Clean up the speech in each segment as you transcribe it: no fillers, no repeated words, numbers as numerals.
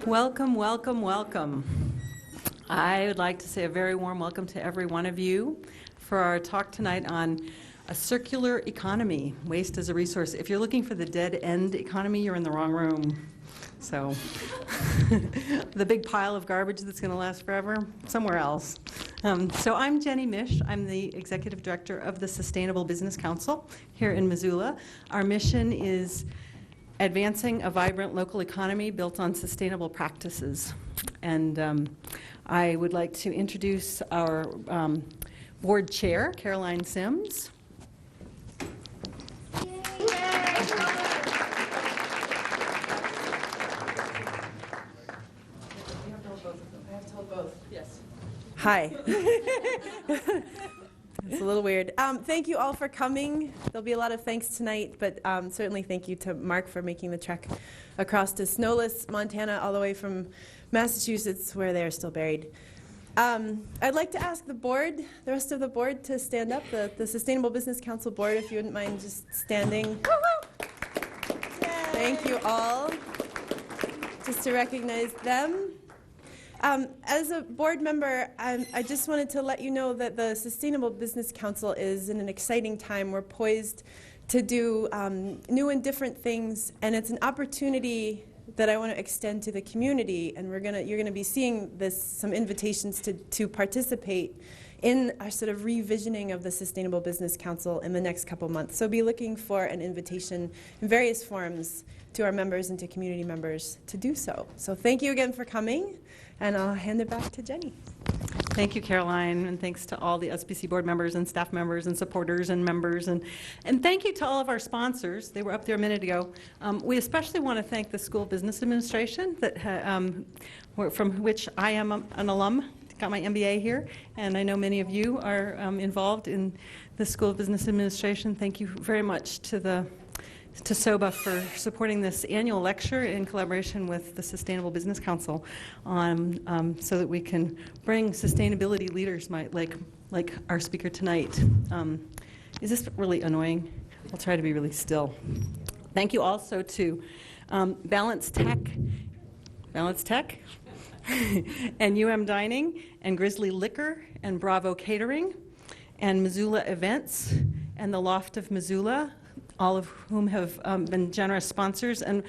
Welcome, welcome, welcome. I would like to say a very warm welcome to every one of you for our talk tonight on a circular economy, waste as a resource. If you're looking for the dead end economy, you're in the wrong room. So the big pile of garbage that's going to last forever, somewhere else. So I'm Jenny Misch. I'm the Executive Director of the Sustainable Business Council here in Missoula. Our mission is advancing a vibrant local economy built on sustainable practices. And I would like to introduce our board chair, Caroline Sims. Hi. It's a little weird. Thank you all for coming. There'll be a lot of thanks tonight, but certainly thank you to Mark for making the trek across to snowless Montana all the way from Massachusetts, where they are still buried. I'd like to ask the board, the rest of the board, to stand up, the Sustainable Business Council board, if you wouldn't mind just standing. Thank you all. Just to recognize them. As a board member, I just wanted to let you know that the Sustainable Business Council is in an exciting time. We're poised to do new and different things, and it's an opportunity that I want to extend to the community. And you're gonna be seeing some invitations to participate in our sort of revisioning of the Sustainable Business Council in the next couple months. So be looking for an invitation in various forms to our members and to community members to do so. So thank you again for coming. And I'll hand it back to Jenny. Thank you, Caroline, and thanks to all the SBC board members and staff members and supporters and members. And thank you to all of our sponsors. They were up there a minute ago. We especially want to thank the School of Business Administration, from which I am an alum. Got my MBA here, and I know many of you are involved in the School of Business Administration. Thank you very much to SOBA for supporting this annual lecture in collaboration with the Sustainable Business Council so that we can bring sustainability leaders like our speaker tonight. Is this really annoying? I'll try to be really still. Thank you also to Balance Tech, and Dining, and Grizzly Liquor, and Bravo Catering, and Missoula Events, and the Loft of Missoula, all of whom have been generous sponsors, and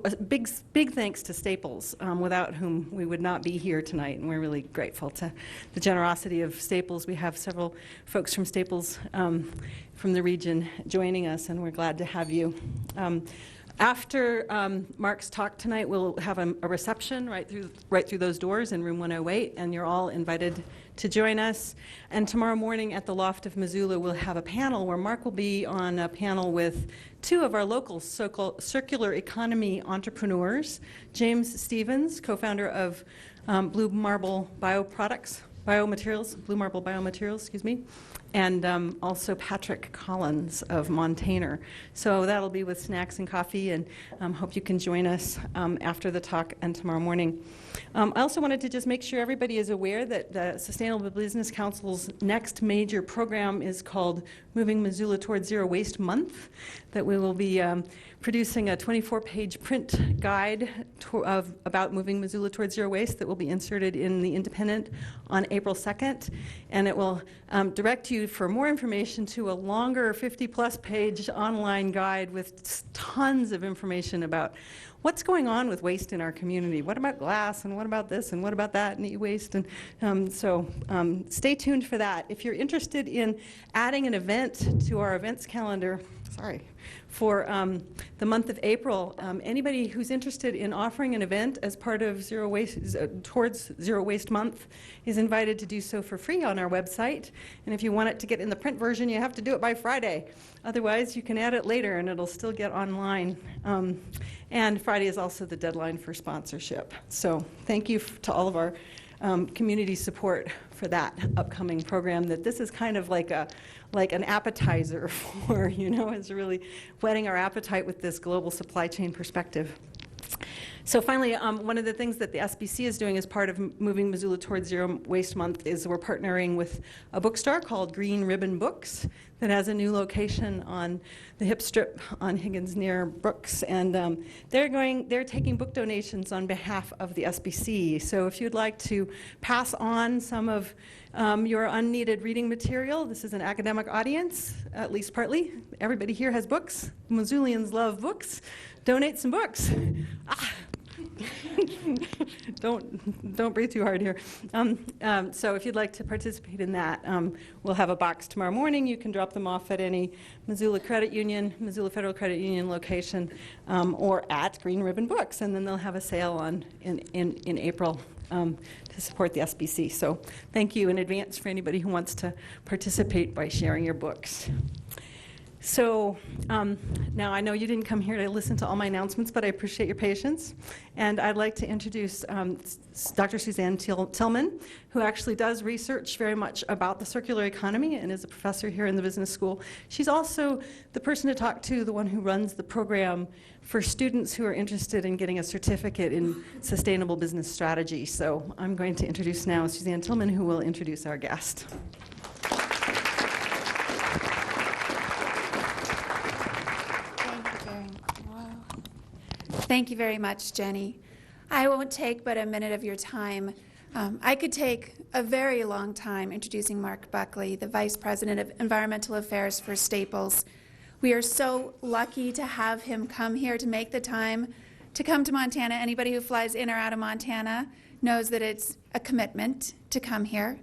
a big thanks to Staples, without whom we would not be here tonight, and we're really grateful to the generosity of Staples. We have several folks from Staples from the region joining us, and we're glad to have you. After Mark's talk tonight, we'll have a reception right through those doors in room 108, and you're all invited to join us. And tomorrow morning at the Loft of Missoula, we'll have a panel where Mark will be on a panel with two of our local circular economy entrepreneurs, James Stevens, co-founder of Blue Marble Biomaterials, and also Patrick Collins of Montana. So that'll be with snacks and coffee, and hope you can join us after the talk and tomorrow morning. I also wanted to just make sure everybody is aware that the Sustainable Business Council's next major program is called Moving Missoula Towards Zero Waste Month, that we will be producing a 24-page print guide about moving Missoula towards zero waste that will be inserted in the Independent on April 2nd. And it will direct you for more information to a longer 50-plus page online guide with tons of information about what's going on with waste in our community. What about glass, and what about this, and what about that, and e-waste? And so stay tuned for that. If you're interested in adding an event to our events calendar, for the month of April, anybody who's interested in offering an event as part of towards Zero Waste Month is invited to do so for free on our website. And if you want it to get in the print version, you have to do it by Friday. Otherwise, you can add it later, and it'll still get online. And Friday is also the deadline for sponsorship. So thank you to all of our community support for that upcoming program. That this is kind of like an appetizer for, is really whetting our appetite with this global supply chain perspective. So finally, one of the things that the SBC is doing as part of Moving Missoula Towards Zero Waste Month is we're partnering with a bookstore called Green Ribbon Books that has a new location on the hip strip on Higgins near Brooks, and they're taking book donations on behalf of the SBC. So if you'd like to pass on some of your unneeded reading material, this is an academic audience, at least partly. Everybody here has books. Missoulians love books. Donate some books. Don't breathe too hard here. So if you'd like to participate in that, we'll have a box tomorrow morning. You can drop them off at any Missoula Credit Union, Missoula Federal Credit Union location, or at Green Ribbon Books, and then they'll have a sale in April to support the SBC. So thank you in advance for anybody who wants to participate by sharing your books. So now I know you didn't come here to listen to all my announcements, but I appreciate your patience. And I'd like to introduce Dr. Suzanne Tillman, who actually does research very much about the circular economy and is a professor here in the business school. She's also the person to talk to, the one who runs the program for students who are interested in getting a certificate in sustainable business strategy. So I'm going to introduce now Suzanne Tillman, who will introduce our guest. Thank you very much, Jenny. I won't take but a minute of your time. I could take a very long time introducing Mark Buckley, the Vice President of Environmental Affairs for Staples. We are so lucky to have him come here to make the time to come to Montana. Anybody who flies in or out of Montana knows that it's a commitment to come here.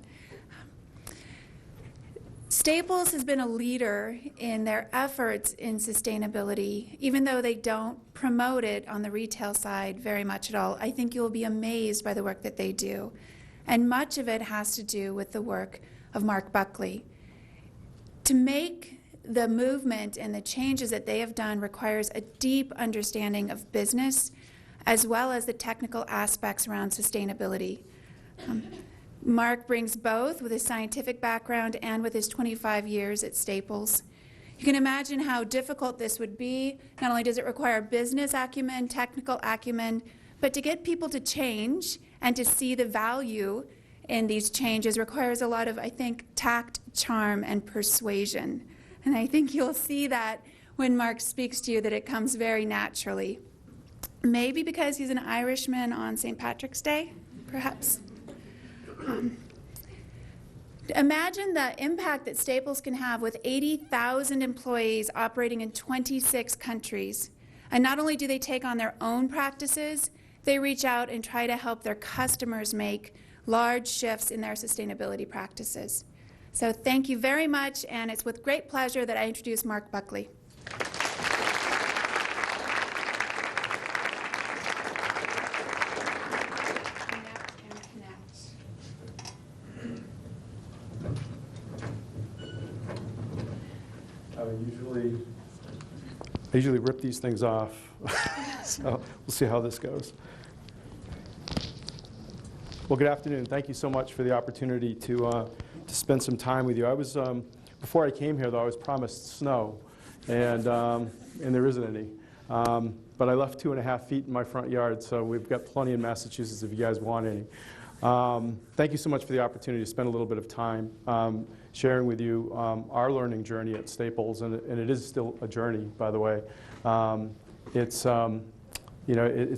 Staples has been a leader in their efforts in sustainability, even though they don't promote it on the retail side very much at all. I think you'll be amazed by the work that they do. And much of it has to do with the work of Mark Buckley. To make the movement and the changes that they have done requires a deep understanding of business as well as the technical aspects around sustainability. Mark brings both with his scientific background and with his 25 years at Staples. You can imagine how difficult this would be. Not only does it require business acumen, technical acumen, but to get people to change and to see the value in these changes requires a lot of, I think, tact, charm, and persuasion. And I think you'll see that when Mark speaks to you, that it comes very naturally. Maybe because he's an Irishman on St. Patrick's Day, perhaps. Imagine the impact that Staples can have with 80,000 employees operating in 26 countries. And not only do they take on their own practices, they reach out and try to help their customers make large shifts in their sustainability practices. So thank you very much, and it's with great pleasure that I introduce Mark Buckley. I usually rip these things off, so we'll see how this goes. Well, good afternoon. Thank you so much for the opportunity to spend some time with you. I was before I came here, though, I was promised snow, and there isn't any. But I left 2.5 feet in my front yard, so we've got plenty in Massachusetts if you guys want any. Thank you so much for the opportunity to spend a little bit of time sharing with you our learning journey at Staples, and it is still a journey, by the way. It's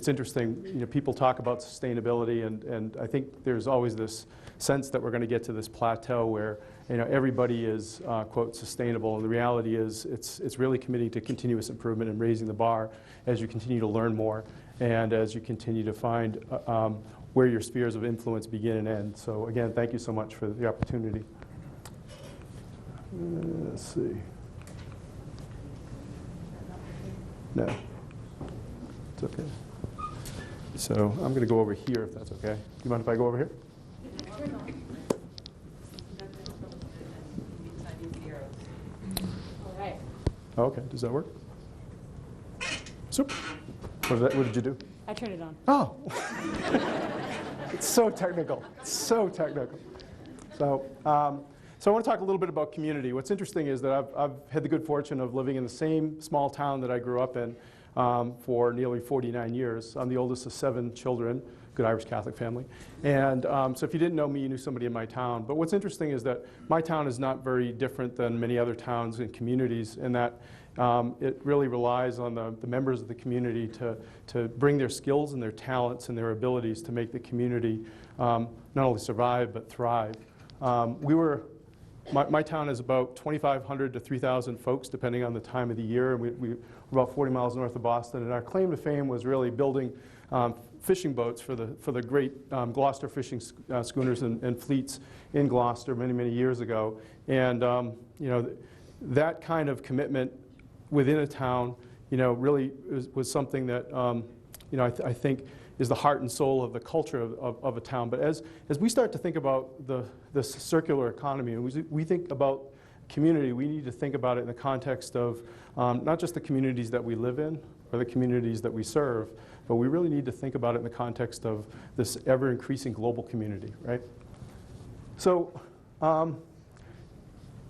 interesting. People talk about sustainability, and I think there's always this sense that we're going to get to this plateau where everybody is quote sustainable, and the reality is it's really committing to continuous improvement and raising the bar as you continue to learn more and as you continue to find where your spheres of influence begin and end. So again, thank you so much for the opportunity. Let's see. No, it's okay. So I'm going to go over here if that's okay. Do you mind if I go over here? All right. Okay, does that work? Super. What did you do? I turned it on. Oh. It's so technical. It's so technical. So I want to talk a little bit about community. What's interesting is that I've had the good fortune of living in the same small town that I grew up in for nearly 49 years. I'm the oldest of 7 children, good Irish Catholic family. And so if you didn't know me, you knew somebody in my town. But what's interesting is that my town is not very different than many other towns and communities in that it really relies on the members of the community to bring their skills and their talents and their abilities to make the community not only survive but thrive. My town is about 2,500 to 3,000 folks, depending on the time of the year. And we're about 40 miles north of Boston. And our claim to fame was really building fishing boats for the great Gloucester fishing schooners and fleets in Gloucester many, many years ago. And that kind of commitment within a town, really was something that I think is the heart and soul of the culture of a town. But as we start to think about the circular economy, and we think about community, we need to think about it in the context of not just the communities that we live in or the communities that we serve, but we really need to think about it in the context of this ever-increasing global community, right? So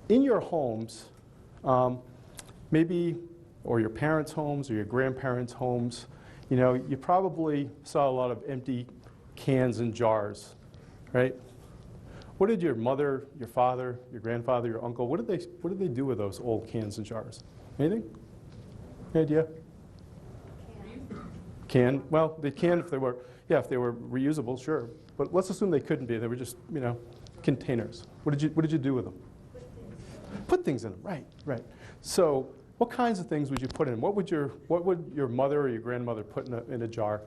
in your homes, maybe, or your parents' homes or your grandparents' homes, you probably saw a lot of empty cans and jars, right? What did your mother, your father, your grandfather, your uncle, what did they do with those old cans and jars? Anything? Any idea? Can? Well, they can if they were reusable, sure. But let's assume they couldn't be. They were just, containers. What did you do with them? Put things in them, right. So what kinds of things would you put in? What would your mother or your grandmother put in a jar?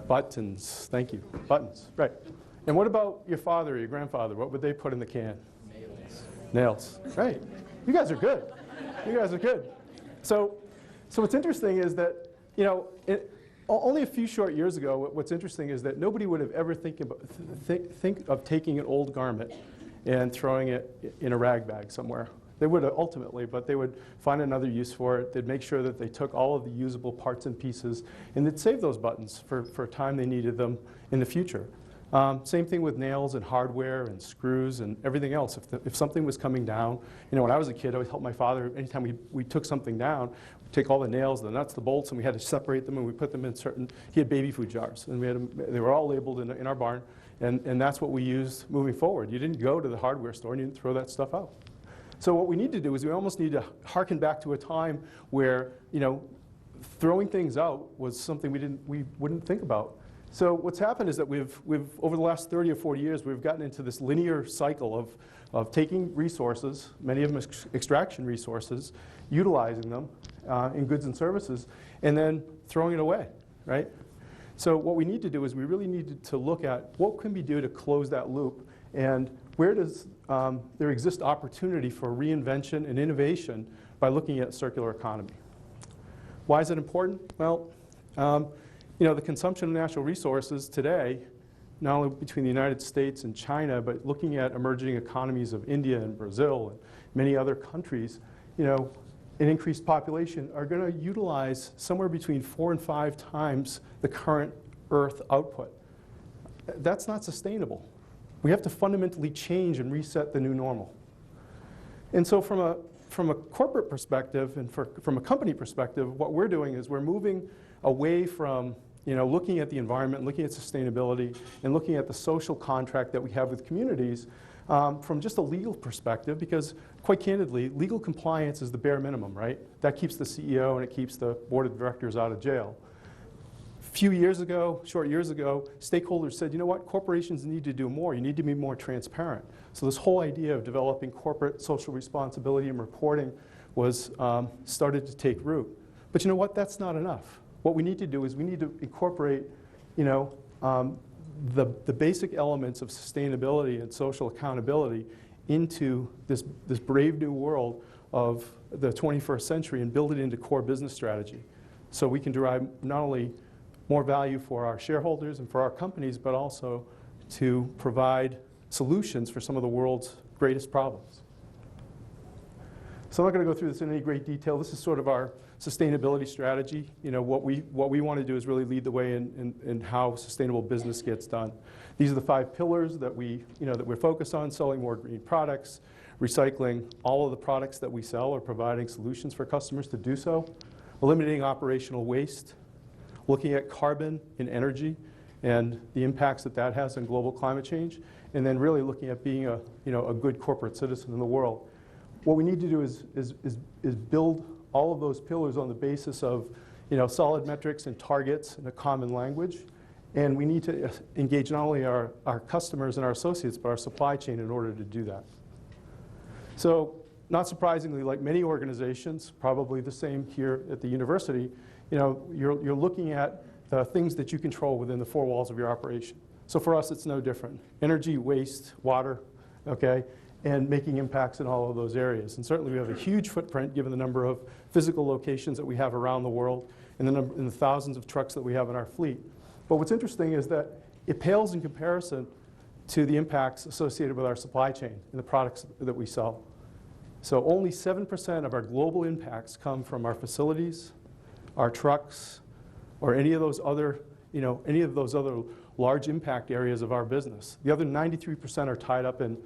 Buttons, thank you. Buttons, right. And what about your father or your grandfather? What would they put in the can? Nails, right. You guys are good. So what's interesting is that, only a few short years ago, what's interesting is that nobody would have ever think of taking an old garment and throwing it in a rag bag somewhere. They would ultimately, but they would find another use for it. They'd make sure that they took all of the usable parts and pieces, and they'd save those buttons for a time they needed them in the future. Same thing with nails and hardware and screws and everything else. If something was coming down, when I was a kid, I always helped my father. Anytime we took something down, we'd take all the nails, the nuts, the bolts, and we had to separate them, and we put them in he had baby food jars, and they were all labeled in our barn, and that's what we used moving forward. You didn't go to the hardware store and you didn't throw that stuff out. So what we need to do is we almost need to harken back to a time where, throwing things out was something we wouldn't think about. So what's happened is that we've over the last 30 or 40 years, we've gotten into this linear cycle of taking resources, many of them extraction resources, utilizing them in goods and services, and then throwing it away, right? So what we need to do is we really need to look at what can we do to close that loop, and where does there exist opportunity for reinvention and innovation by looking at circular economy. Why is it important? Well, the consumption of natural resources today, not only between the United States and China, but looking at emerging economies of India and Brazil and many other countries, an increased population are going to utilize somewhere between 4 and 5 times the current Earth output. That's not sustainable. We have to fundamentally change and reset the new normal. And so from a corporate perspective and from a company perspective, what we're doing is we're moving away from looking at the environment, looking at sustainability, and looking at the social contract that we have with communities from just a legal perspective, because quite candidly, legal compliance is the bare minimum, right? That keeps the CEO and it keeps the board of directors out of jail. Short years ago, stakeholders said, you know what, corporations need to do more. You need to be more transparent. So this whole idea of developing corporate social responsibility and reporting was started to take root. But you know what, that's not enough. What we need to do is we need to incorporate, the basic elements of sustainability and social accountability into this brave new world of the 21st century and build it into core business strategy. So we can derive not only more value for our shareholders and for our companies, but also to provide solutions for some of the world's greatest problems. So I'm not going to go through this in any great detail. This is sort of our sustainability strategy. What we want to do is really lead the way in how sustainable business gets done. These are the 5 pillars that we're focused on: selling more green products, recycling all of the products that we sell, or providing solutions for customers to do so, eliminating operational waste, looking at carbon and energy and the impacts that that has on global climate change, and then really looking at being a good corporate citizen in the world. What we need to do is build all of those pillars on the basis of solid metrics and targets and a common language. And we need to engage not only our customers and our associates, but our supply chain in order to do that. So not surprisingly, like many organizations, probably the same here at the university, you're looking at the things that you control within the four walls of your operation. So for us, it's no different. Energy, waste, water, okay, and making impacts in all of those areas. And certainly we have a huge footprint given the number of physical locations that we have around the world and the thousands of trucks that we have in our fleet. But what's interesting is that it pales in comparison to the impacts associated with our supply chain and the products that we sell. So only 7% of our global impacts come from our facilities, our trucks, or any of those other large impact areas of our business. The other 93% are tied up in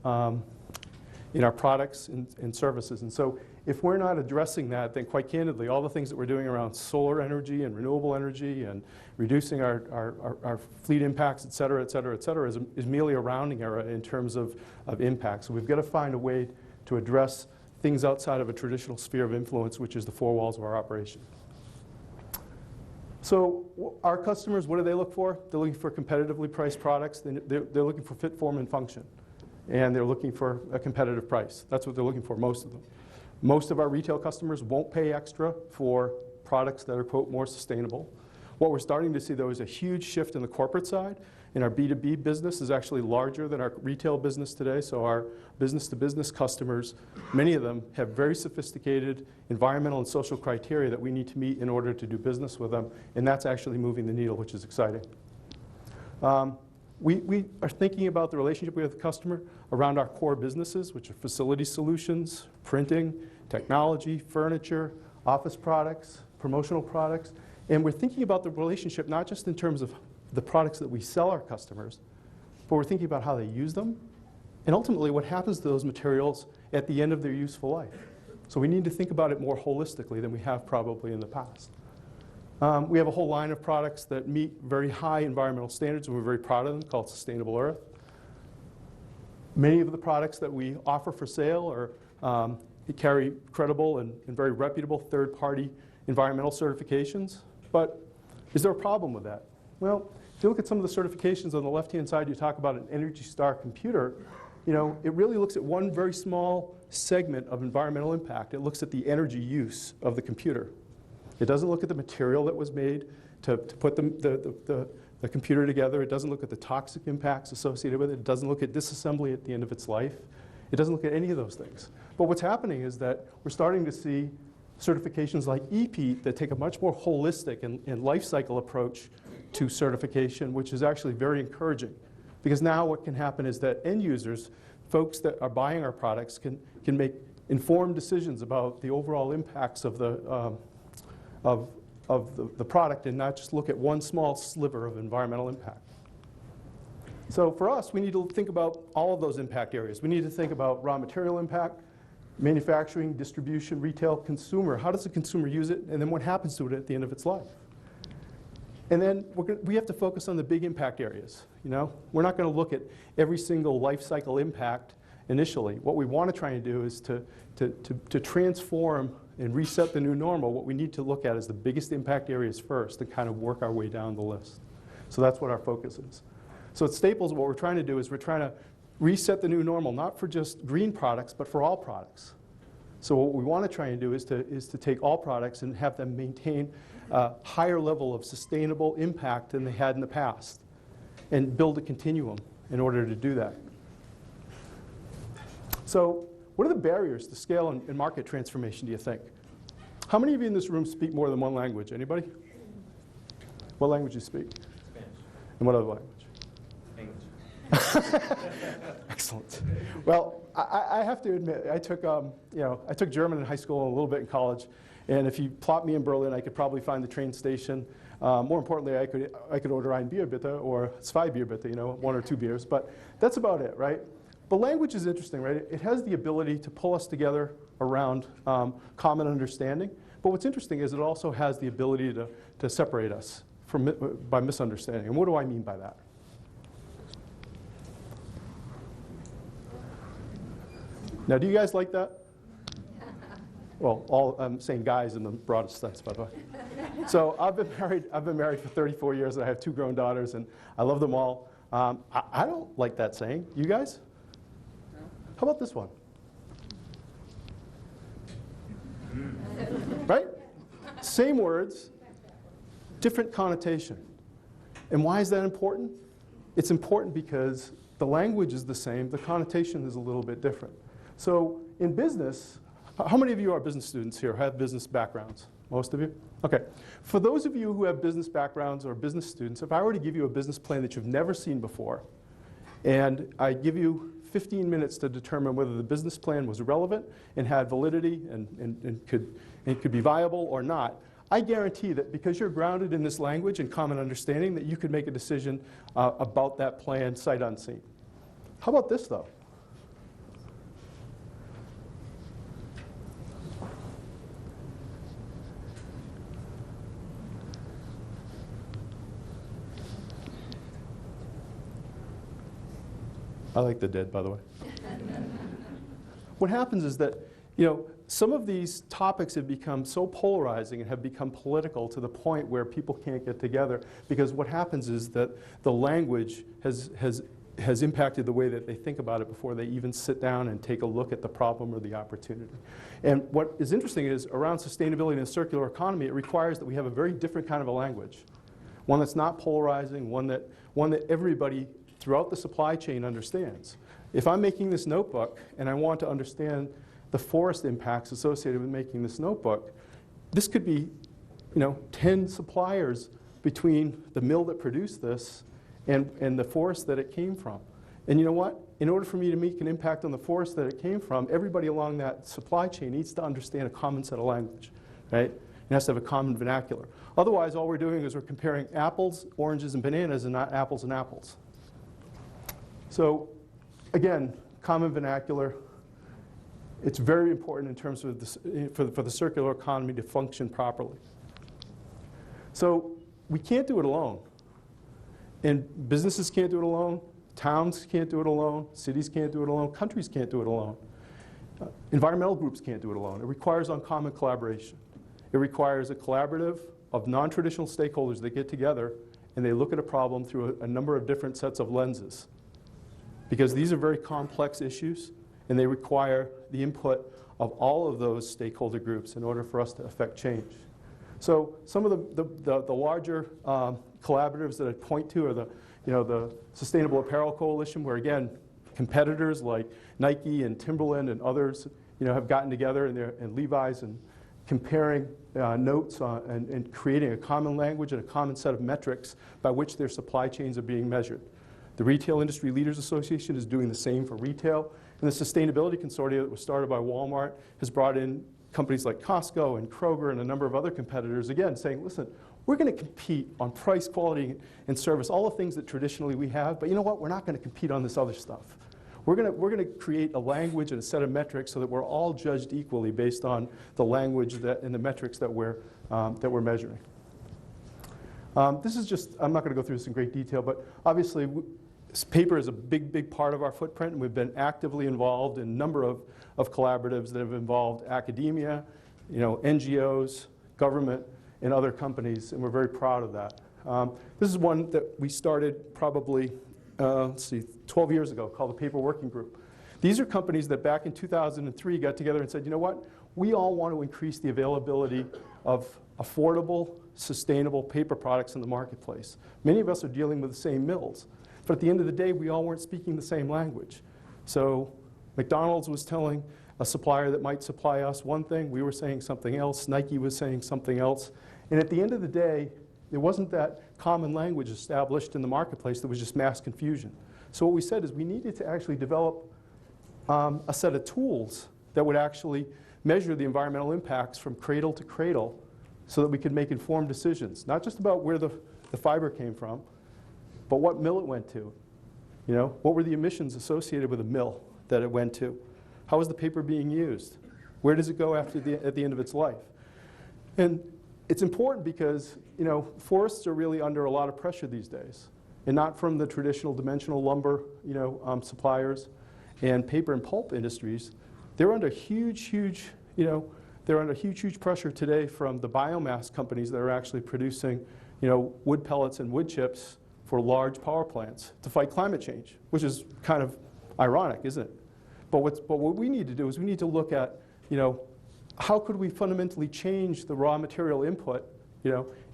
our products and services. And so if we're not addressing that, then quite candidly, all the things that we're doing around solar energy and renewable energy and reducing our fleet impacts, et cetera, is merely a rounding error in terms of impact. So we've got to find a way to address things outside of a traditional sphere of influence, which is the four walls of our operation. So our customers, what do they look for? They're looking for competitively priced products. They're looking for fit, form, and function. And they're looking for a competitive price. That's what they're looking for, most of them. Most of our retail customers won't pay extra for products that are, quote, more sustainable. What we're starting to see, though, is a huge shift in the corporate side. And our B2B business is actually larger than our retail business today. So our business-to-business customers, many of them have very sophisticated environmental and social criteria that we need to meet in order to do business with them. And that's actually moving the needle, which is exciting. We are thinking about the relationship we have with the customer around our core businesses, which are facility solutions, printing, technology, furniture, office products, promotional products. And we're thinking about the relationship not just in terms of the products that we sell our customers, but we're thinking about how they use them and ultimately what happens to those materials at the end of their useful life. So we need to think about it more holistically than we have probably in the past. We have a whole line of products that meet very high environmental standards, and we're very proud of them, called Sustainable Earth. Many of the products that we offer for sale carry credible and very reputable third-party environmental certifications. But is there a problem with that? Well, if you look at some of the certifications on the left-hand side, you talk about an Energy Star computer. It really looks at one very small segment of environmental impact. It looks at the energy use of the computer. It doesn't look at the material that was made to put the computer together. It doesn't look at the toxic impacts associated with it. It doesn't look at disassembly at the end of its life. It doesn't look at any of those things. But what's happening is that we're starting to see certifications like EPEAT that take a much more holistic and life cycle approach to certification, which is actually very encouraging. Because now what can happen is that end users, folks that are buying our products, can make informed decisions about the overall impacts of the product and not just look at one small sliver of environmental impact. So for us, we need to think about all of those impact areas. We need to think about raw material impact, manufacturing, distribution, retail, consumer. How does the consumer use it? And then what happens to it at the end of its life? And then we have to focus on the big impact areas. We're not going to look at every single life cycle impact initially. What we want to try and do is to transform and reset the new normal. What we need to look at is the biggest impact areas first and kind of work our way down the list. So that's what our focus is. So at Staples, what we're trying to do is we're trying to reset the new normal, not for just green products, but for all products. So what we want to try and do is to take all products and have them maintain a higher level of sustainable impact than they had in the past and build a continuum in order to do that. So what are the barriers to scale and market transformation, do you think? How many of you in this room speak more than one language? Anybody? What language do you speak? Spanish. And what other language? English. Excellent. Well, I have to admit, I took German in high school and a little bit in college. And if you plot me in Berlin, I could probably find the train station. More importantly, I could order ein Bier bitte or zwei Bier bitte, one or two beers. But that's about it, right? But language is interesting, right? It has the ability to pull us together around common understanding. But what's interesting is it also has the ability to separate us by misunderstanding. And what do I mean by that? Now, do you guys like that? Well, I'm saying guys in the broadest sense, by the way. So I've been married for 34 years, and I have 2 grown daughters, and I love them all. I don't like that saying. You guys? No. How about this one? Right? Same words, different connotation. And why is that important? It's important because the language is the same, the connotation is a little bit different. So in business, how many of you are business students here, have business backgrounds? Most of you? Okay. For those of you who have business backgrounds or business students, if I were to give you a business plan that you've never seen before, and I give you 15 minutes to determine whether the business plan was relevant and had validity and could be viable or not, I guarantee that because you're grounded in this language and common understanding, that you could make a decision about that plan sight unseen. How about this, though? I like the dead, by the way. What happens is that, some of these topics have become so polarizing and have become political to the point where people can't get together, because what happens is that the language has impacted the way that they think about it before they even sit down and take a look at the problem or the opportunity. And what is interesting is around sustainability and the circular economy, it requires that we have a very different kind of a language. One that's not polarizing, one that everybody throughout the supply chain understands. If I'm making this notebook and I want to understand the forest impacts associated with making this notebook, this could be 10 suppliers between the mill that produced this and the forest that it came from. And you know what? In order for me to make an impact on the forest that it came from, everybody along that supply chain needs to understand a common set of language, right? It has to have a common vernacular. Otherwise, all we're doing is we're comparing apples, oranges, and bananas and not apples and apples. So again, common vernacular. It's very important in terms of for the circular economy to function properly. So we can't do it alone. And businesses can't do it alone. Towns can't do it alone. Cities can't do it alone. Countries can't do it alone. Environmental groups can't do it alone. It requires uncommon collaboration. It requires a collaborative of non-traditional stakeholders that get together and they look at a problem through a number of different sets of lenses. Because these are very complex issues, and they require the input of all of those stakeholder groups in order for us to affect change. So some of the larger collaboratives that I point to are the Sustainable Apparel Coalition, where again, competitors like Nike and Timberland and others have gotten together, and Levi's, and comparing notes and creating a common language and a common set of metrics by which their supply chains are being measured. The Retail Industry Leaders Association is doing the same for retail. And the Sustainability Consortium that was started by Walmart has brought in companies like Costco and Kroger and a number of other competitors, again, saying, listen, we're going to compete on price, quality, and service, all the things that traditionally we have, but you know what? We're not going to compete on this other stuff. We're going to create a language and a set of metrics so that we're all judged equally based on the language and the metrics that we're measuring. This is just, I'm not going to go through this in great detail, but obviously, paper is a big, big part of our footprint, and we've been actively involved in a number of collaboratives that have involved academia, NGOs, government, and other companies, and we're very proud of that. This is one that we started probably, 12 years ago, called the Paper Working Group. These are companies that back in 2003 got together and said, you know what? We all want to increase the availability of affordable, sustainable paper products in the marketplace. Many of us are dealing with the same mills. But at the end of the day, we all weren't speaking the same language. So McDonald's was telling a supplier that might supply us one thing, we were saying something else, Nike was saying something else. And at the end of the day, there wasn't that common language established in the marketplace, there was just mass confusion. So what we said is we needed to actually develop a set of tools that would actually measure the environmental impacts from cradle to cradle so that we could make informed decisions, not just about where the fiber came from, but what mill it went to. What were the emissions associated with the mill that it went to? How is the paper being used? Where does it go at the end of its life? And it's important because, forests are really under a lot of pressure these days, and not from the traditional dimensional lumber, suppliers and paper and pulp industries. They're under huge pressure today from the biomass companies that are actually producing, wood pellets and wood chips for large power plants to fight climate change, which is kind of ironic, isn't it? But what we need to do is we need to look at, how could we fundamentally change the raw material input,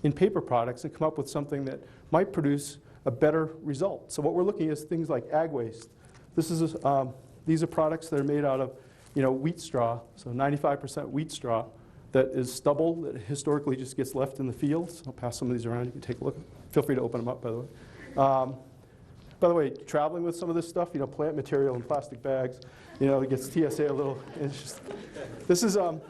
in paper products and come up with something that might produce a better result. So what we're looking at is things like ag waste. These are products that are made out of, wheat straw, so 95% wheat straw that is stubble that historically just gets left in the fields. I'll pass some of these around. You can take a look. Feel free to open them up, by the way. By the way, traveling with some of this stuff, plant material in plastic bags, it gets TSA a little. These are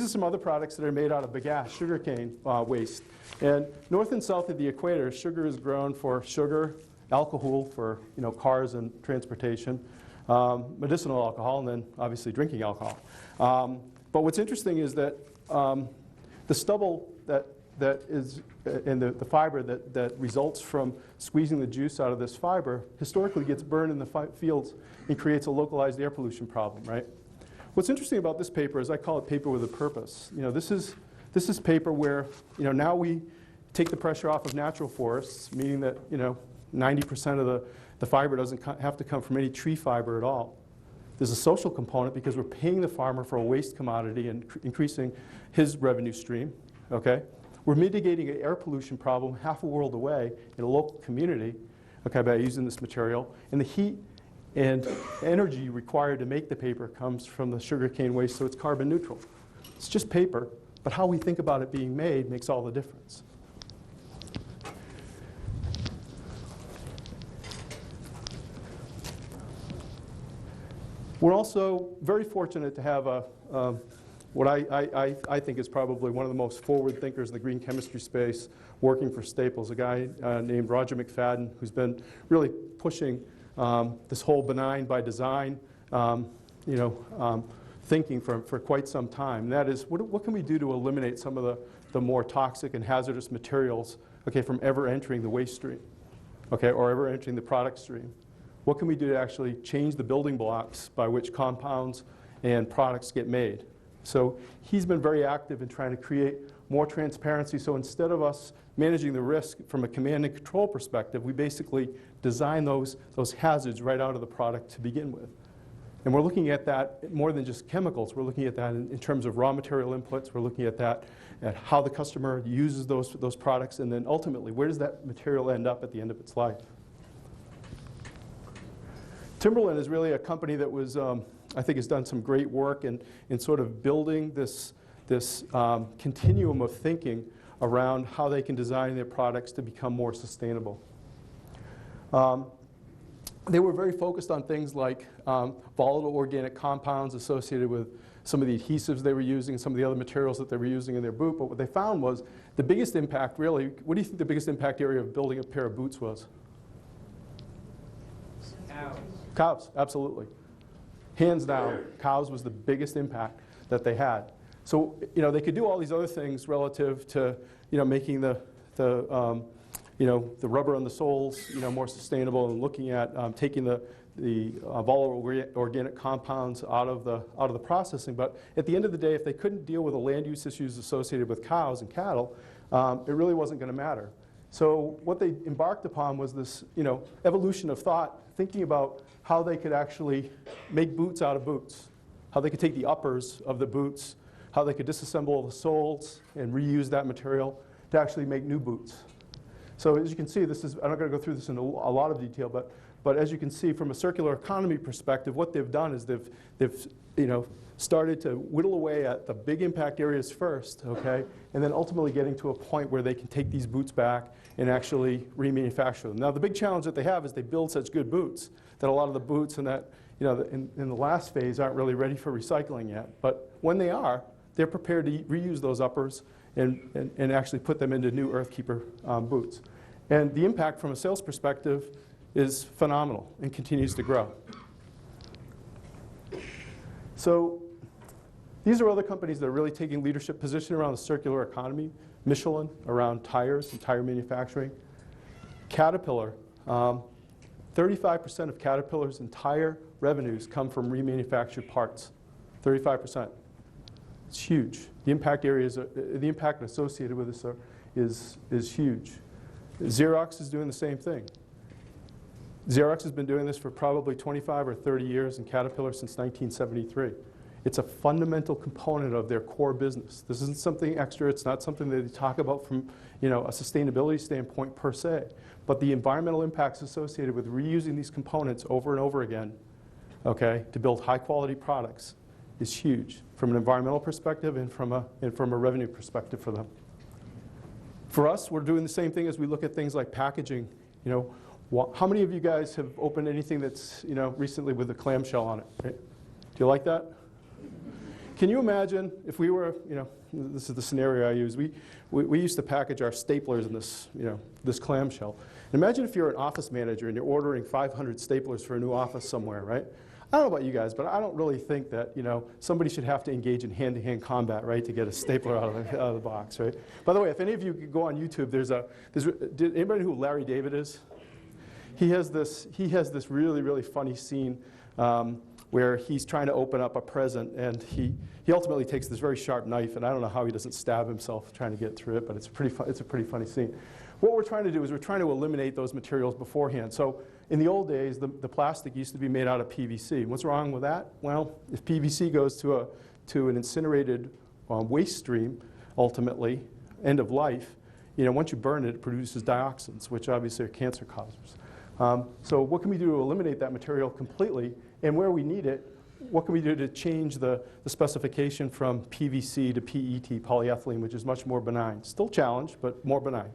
some other products that are made out of bagasse, sugarcane waste. And north and south of the equator, sugar is grown for sugar, alcohol for cars and transportation, medicinal alcohol, and then obviously drinking alcohol. But what's interesting is that the stubble that is and the fiber that results from squeezing the juice out of this fiber historically gets burned in the fields and creates a localized air pollution problem, right? What's interesting about this paper is I call it paper with a purpose. This is paper where now we take the pressure off of natural forests, meaning that 90% of the fiber doesn't have to come from any tree fiber at all. There's a social component because we're paying the farmer for a waste commodity and increasing his revenue stream. Okay, we're mitigating an air pollution problem half a world away in a local community. Okay, by using this material, and the heat and energy required to make the paper comes from the sugarcane waste, so it's carbon neutral. It's just paper, but how we think about it being made makes all the difference. We're also very fortunate to have what I think is probably one of the most forward thinkers in the green chemistry space working for Staples, a guy named Roger McFadden, who's been really pushing this whole benign by design thinking for quite some time. And that is, what can we do to eliminate some of the more toxic and hazardous materials, okay, from ever entering the waste stream, okay, or ever entering the product stream? What can we do to actually change the building blocks by which compounds and products get made? So he's been very active in trying to create more transparency. So instead of us managing the risk from a command and control perspective, we basically design those hazards right out of the product to begin with. And we're looking at that more than just chemicals. We're looking at that in terms of raw material inputs. We're looking at that at how the customer uses those products, and then ultimately, where does that material end up at the end of its life? Timberland is really a company that was, I think, has done some great work in sort of building this continuum of thinking around how they can design their products to become more sustainable. They were very focused on things like volatile organic compounds associated with some of the adhesives they were using, some of the other materials that they were using in their boot. But what they found was the biggest impact, really, what do you think the biggest impact area of building a pair of boots was? Cows, absolutely. Hands down, cows was the biggest impact that they had. So, they could do all these other things relative to, making the rubber on the soles, more sustainable, and looking at taking the volatile organic compounds out of the processing. But at the end of the day, if they couldn't deal with the land use issues associated with cows and cattle, it really wasn't going to matter. So what they embarked upon was this, evolution of thought, thinking about how they could actually make boots out of boots, how they could take the uppers of the boots, how they could disassemble the soles and reuse that material to actually make new boots. So as you can see, I'm not going to go through this in a lot of detail, but as you can see from a circular economy perspective, what they've done is they've started to whittle away at the big impact areas first, okay, and then ultimately getting to a point where they can take these boots back and actually remanufacture them. Now the big challenge that they have is they build such good boots that a lot of the boots in that, in the last phase aren't really ready for recycling yet. But when they are, they're prepared to reuse those uppers and actually put them into new Earthkeeper boots. And the impact from a sales perspective is phenomenal and continues to grow. So These are other companies that are really taking leadership position around the circular economy. Michelin around tires and tire manufacturing. Caterpillar, 35% of Caterpillar's entire revenues come from remanufactured parts. 35%. It's huge. The impact areas, the impact associated with this is huge. Xerox is doing the same thing. Xerox has been doing this for probably 25 or 30 years, and Caterpillar since 1973. It's a fundamental component of their core business. This isn't something extra. It's not something that they talk about from a sustainability standpoint per se. But the environmental impacts associated with reusing these components over and over again, okay, to build high-quality products is huge from an environmental perspective and from a revenue perspective for them. For us, we're doing the same thing as we look at things like packaging. How many of you guys have opened anything that's recently with a clamshell on it? Right? Do you like that? Can you imagine if we were, this is the scenario I use. We used to package our staplers in this, this clamshell. And imagine if you're an office manager and you're ordering 500 staplers for a new office somewhere, right? I don't know about you guys, but I don't really think that somebody should have to engage in hand-to-hand combat, right, to get a stapler out of the box, right? By the way, if any of you could go on YouTube, did anybody know who Larry David is? He has this really, really funny scene where he's trying to open up a present, and he ultimately takes this very sharp knife, and I don't know how he doesn't stab himself trying to get through it, but it's a pretty funny scene. What we're trying to do is we're trying to eliminate those materials beforehand. So in the old days, the plastic used to be made out of PVC. What's wrong with that? Well, if PVC goes to an incinerated waste stream, ultimately, end of life, once you burn it, it produces dioxins, which obviously are cancer causers. So what can we do to eliminate that material completely? And where we need it, what can we do to change the specification from PVC to PET, polyethylene, which is much more benign? Still challenged, but more benign.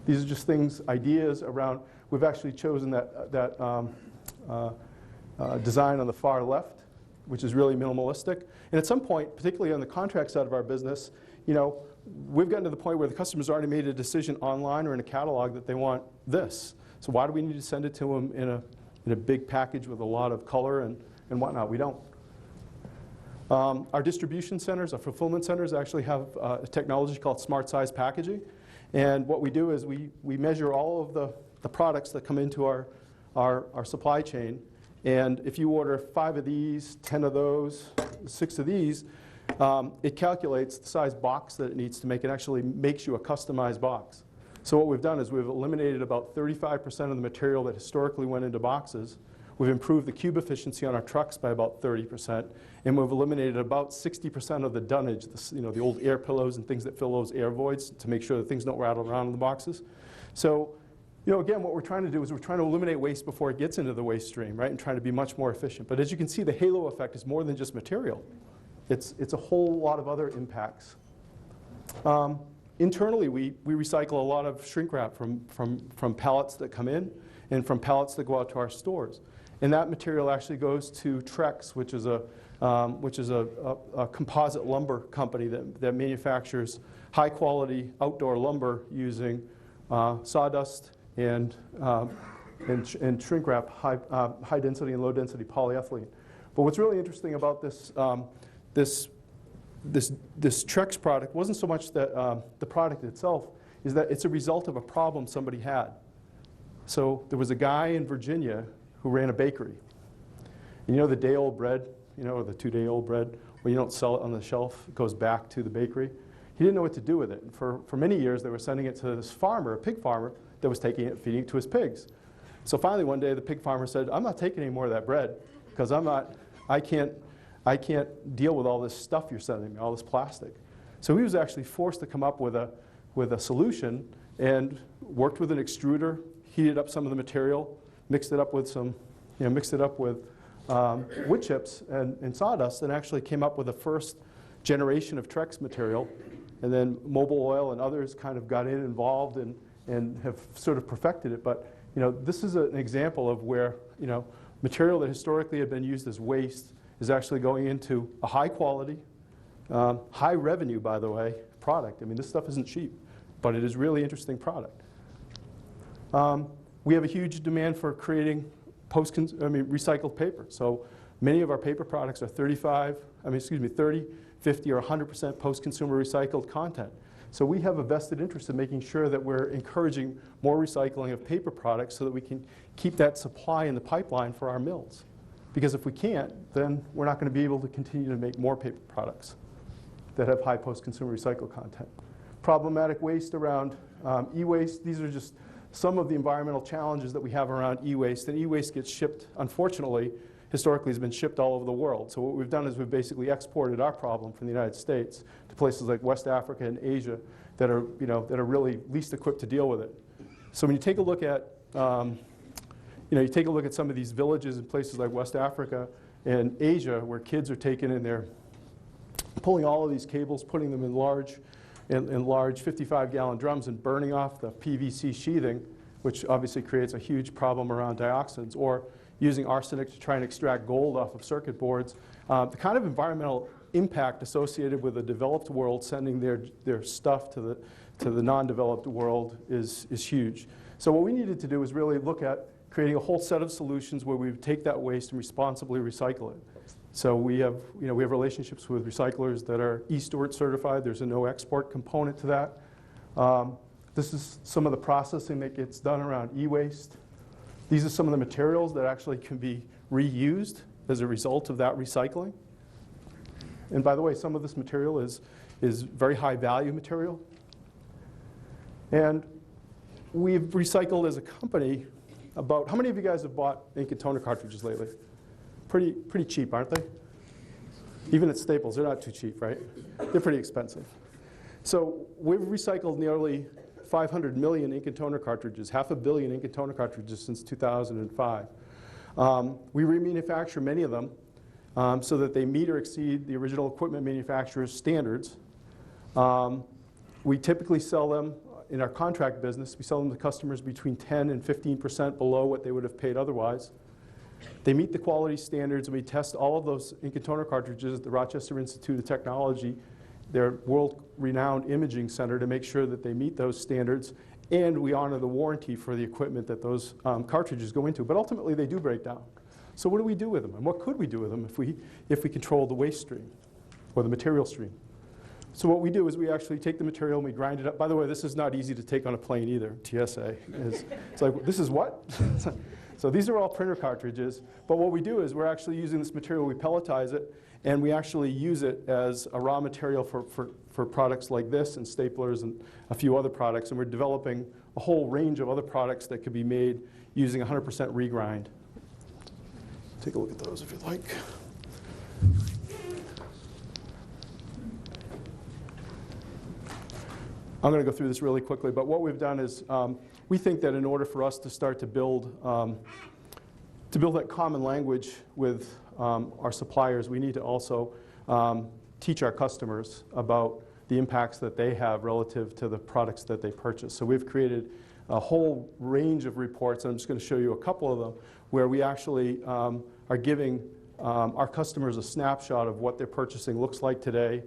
These are just things, ideas around. We've actually chosen that design on the far left, which is really minimalistic. And at some point, particularly on the contract side of our business, we've gotten to the point where the customer's already made a decision online or in a catalog that they want this. So why do we need to send it to them in a big package with a lot of color and whatnot? We don't. Our distribution centers, our fulfillment centers actually have a technology called smart size packaging. And what we do is we measure all of the products that come into our supply chain. And if you order 5 of these, 10 of those, 6 of these, it calculates the size box that it needs to make. It actually makes you a customized box. So what we've done is we've eliminated about 35% of the material that historically went into boxes. We've improved the cube efficiency on our trucks by about 30%. And we've eliminated about 60% of the dunnage, the old air pillows and things that fill those air voids to make sure that things don't rattle around in the boxes. So, again, what we're trying to do is we're trying to eliminate waste before it gets into the waste stream, right, and trying to be much more efficient. But as you can see, the halo effect is more than just material. It's a whole lot of other impacts. Internally, we recycle a lot of shrink wrap from pallets that come in and from pallets that go out to our stores. And that material actually goes to Trex, which is a composite lumber company that manufactures high-quality outdoor lumber using sawdust and shrink wrap, high-density and low-density polyethylene. But what's really interesting about this Trex product wasn't so much that the product itself, is that it's a result of a problem somebody had. So there was a guy in Virginia who ran a bakery. And the day-old bread, or the 2-day-old bread, where you don't sell it on the shelf, it goes back to the bakery. He didn't know what to do with it. And for many years, they were sending it to this farmer, a pig farmer, that was taking it, feeding it to his pigs. So finally, one day, the pig farmer said, "I'm not taking any more of that bread, because I can't deal with all this stuff you're sending me, all this plastic." So he was actually forced to come up with a solution and worked with an extruder, heated up some of the material, mixed it up with wood chips and sawdust, and actually came up with the first generation of Trex material. And then Mobil Oil and others kind of got involved and have sort of perfected it. But this is an example of where material that historically had been used as waste is actually going into a high quality, high revenue, by the way, product. I mean, this stuff isn't cheap, but it is really interesting product. We have a huge demand for creating recycled paper. So Many of our paper products are 30, 50, or 100% post-consumer recycled content. So we have a vested interest in making sure that we're encouraging more recycling of paper products so that we can keep that supply in the pipeline for our mills. Because if we can't, then we're not going to be able to continue to make more paper products that have high post-consumer recycled content. Problematic waste around e-waste. These are just some of the environmental challenges that we have around e-waste. And e-waste gets shipped, unfortunately, historically has been shipped all over the world. So what we've done is we've basically exported our problem from the United States to places like West Africa and Asia that are, that are really least equipped to deal with it. So when you take a look at, you take a look at some of these villages in places like West Africa and Asia where kids are taken and they're pulling all of these cables, putting them in large 55-gallon drums and burning off the PVC sheathing, which obviously creates a huge problem around dioxins, or using arsenic to try and extract gold off of circuit boards. The kind of environmental impact associated with the developed world sending their stuff to the non-developed world is huge. So what we needed to do was really look at creating a whole set of solutions where we would take that waste and responsibly recycle it. So we have relationships with recyclers that are e-Stewart certified. There's a no export component to that. This is some of the processing that gets done around e-waste. These are some of the materials that actually can be reused as a result of that recycling. And by the way, some of this material is very high value material. And we've recycled as a company about, how many of you guys have bought ink and toner cartridges lately? Pretty cheap, aren't they? Even at Staples, they're not too cheap, right? They're pretty expensive. So we've recycled nearly 500 million ink and toner cartridges, 500 million ink and toner cartridges since 2005. We remanufacture many of them so that they meet or exceed the original equipment manufacturer's standards. We typically sell them in our contract business. We sell them to customers between 10 and 15% below what they would have paid otherwise. They meet the quality standards, and we test all of those ink and toner cartridges at the Rochester Institute of Technology, their world-renowned imaging center, to make sure that they meet those standards, and we honor the warranty for the equipment that those cartridges go into. But ultimately, they do break down. So what do we do with them, and what could we do with them if we control the waste stream or the material stream? So what we do is we actually take the material and we grind it up. By the way, this is not easy to take on a plane either, TSA. It's like, this is what? So these are all printer cartridges, but what we do is we're actually using this material, we pelletize it, and we actually use it as a raw material for products like this and staplers and a few other products, and we're developing a whole range of other products that could be made using 100% regrind. Take a look at those if you'd like. I'm going to go through this really quickly, but what we've done is we think that in order for us to start to build that common language with our suppliers, we need to also teach our customers about the impacts that they have relative to the products that they purchase. So we've created a whole range of reports, and I'm just going to show you a couple of them, where we actually are giving our customers a snapshot of what their purchasing looks like today.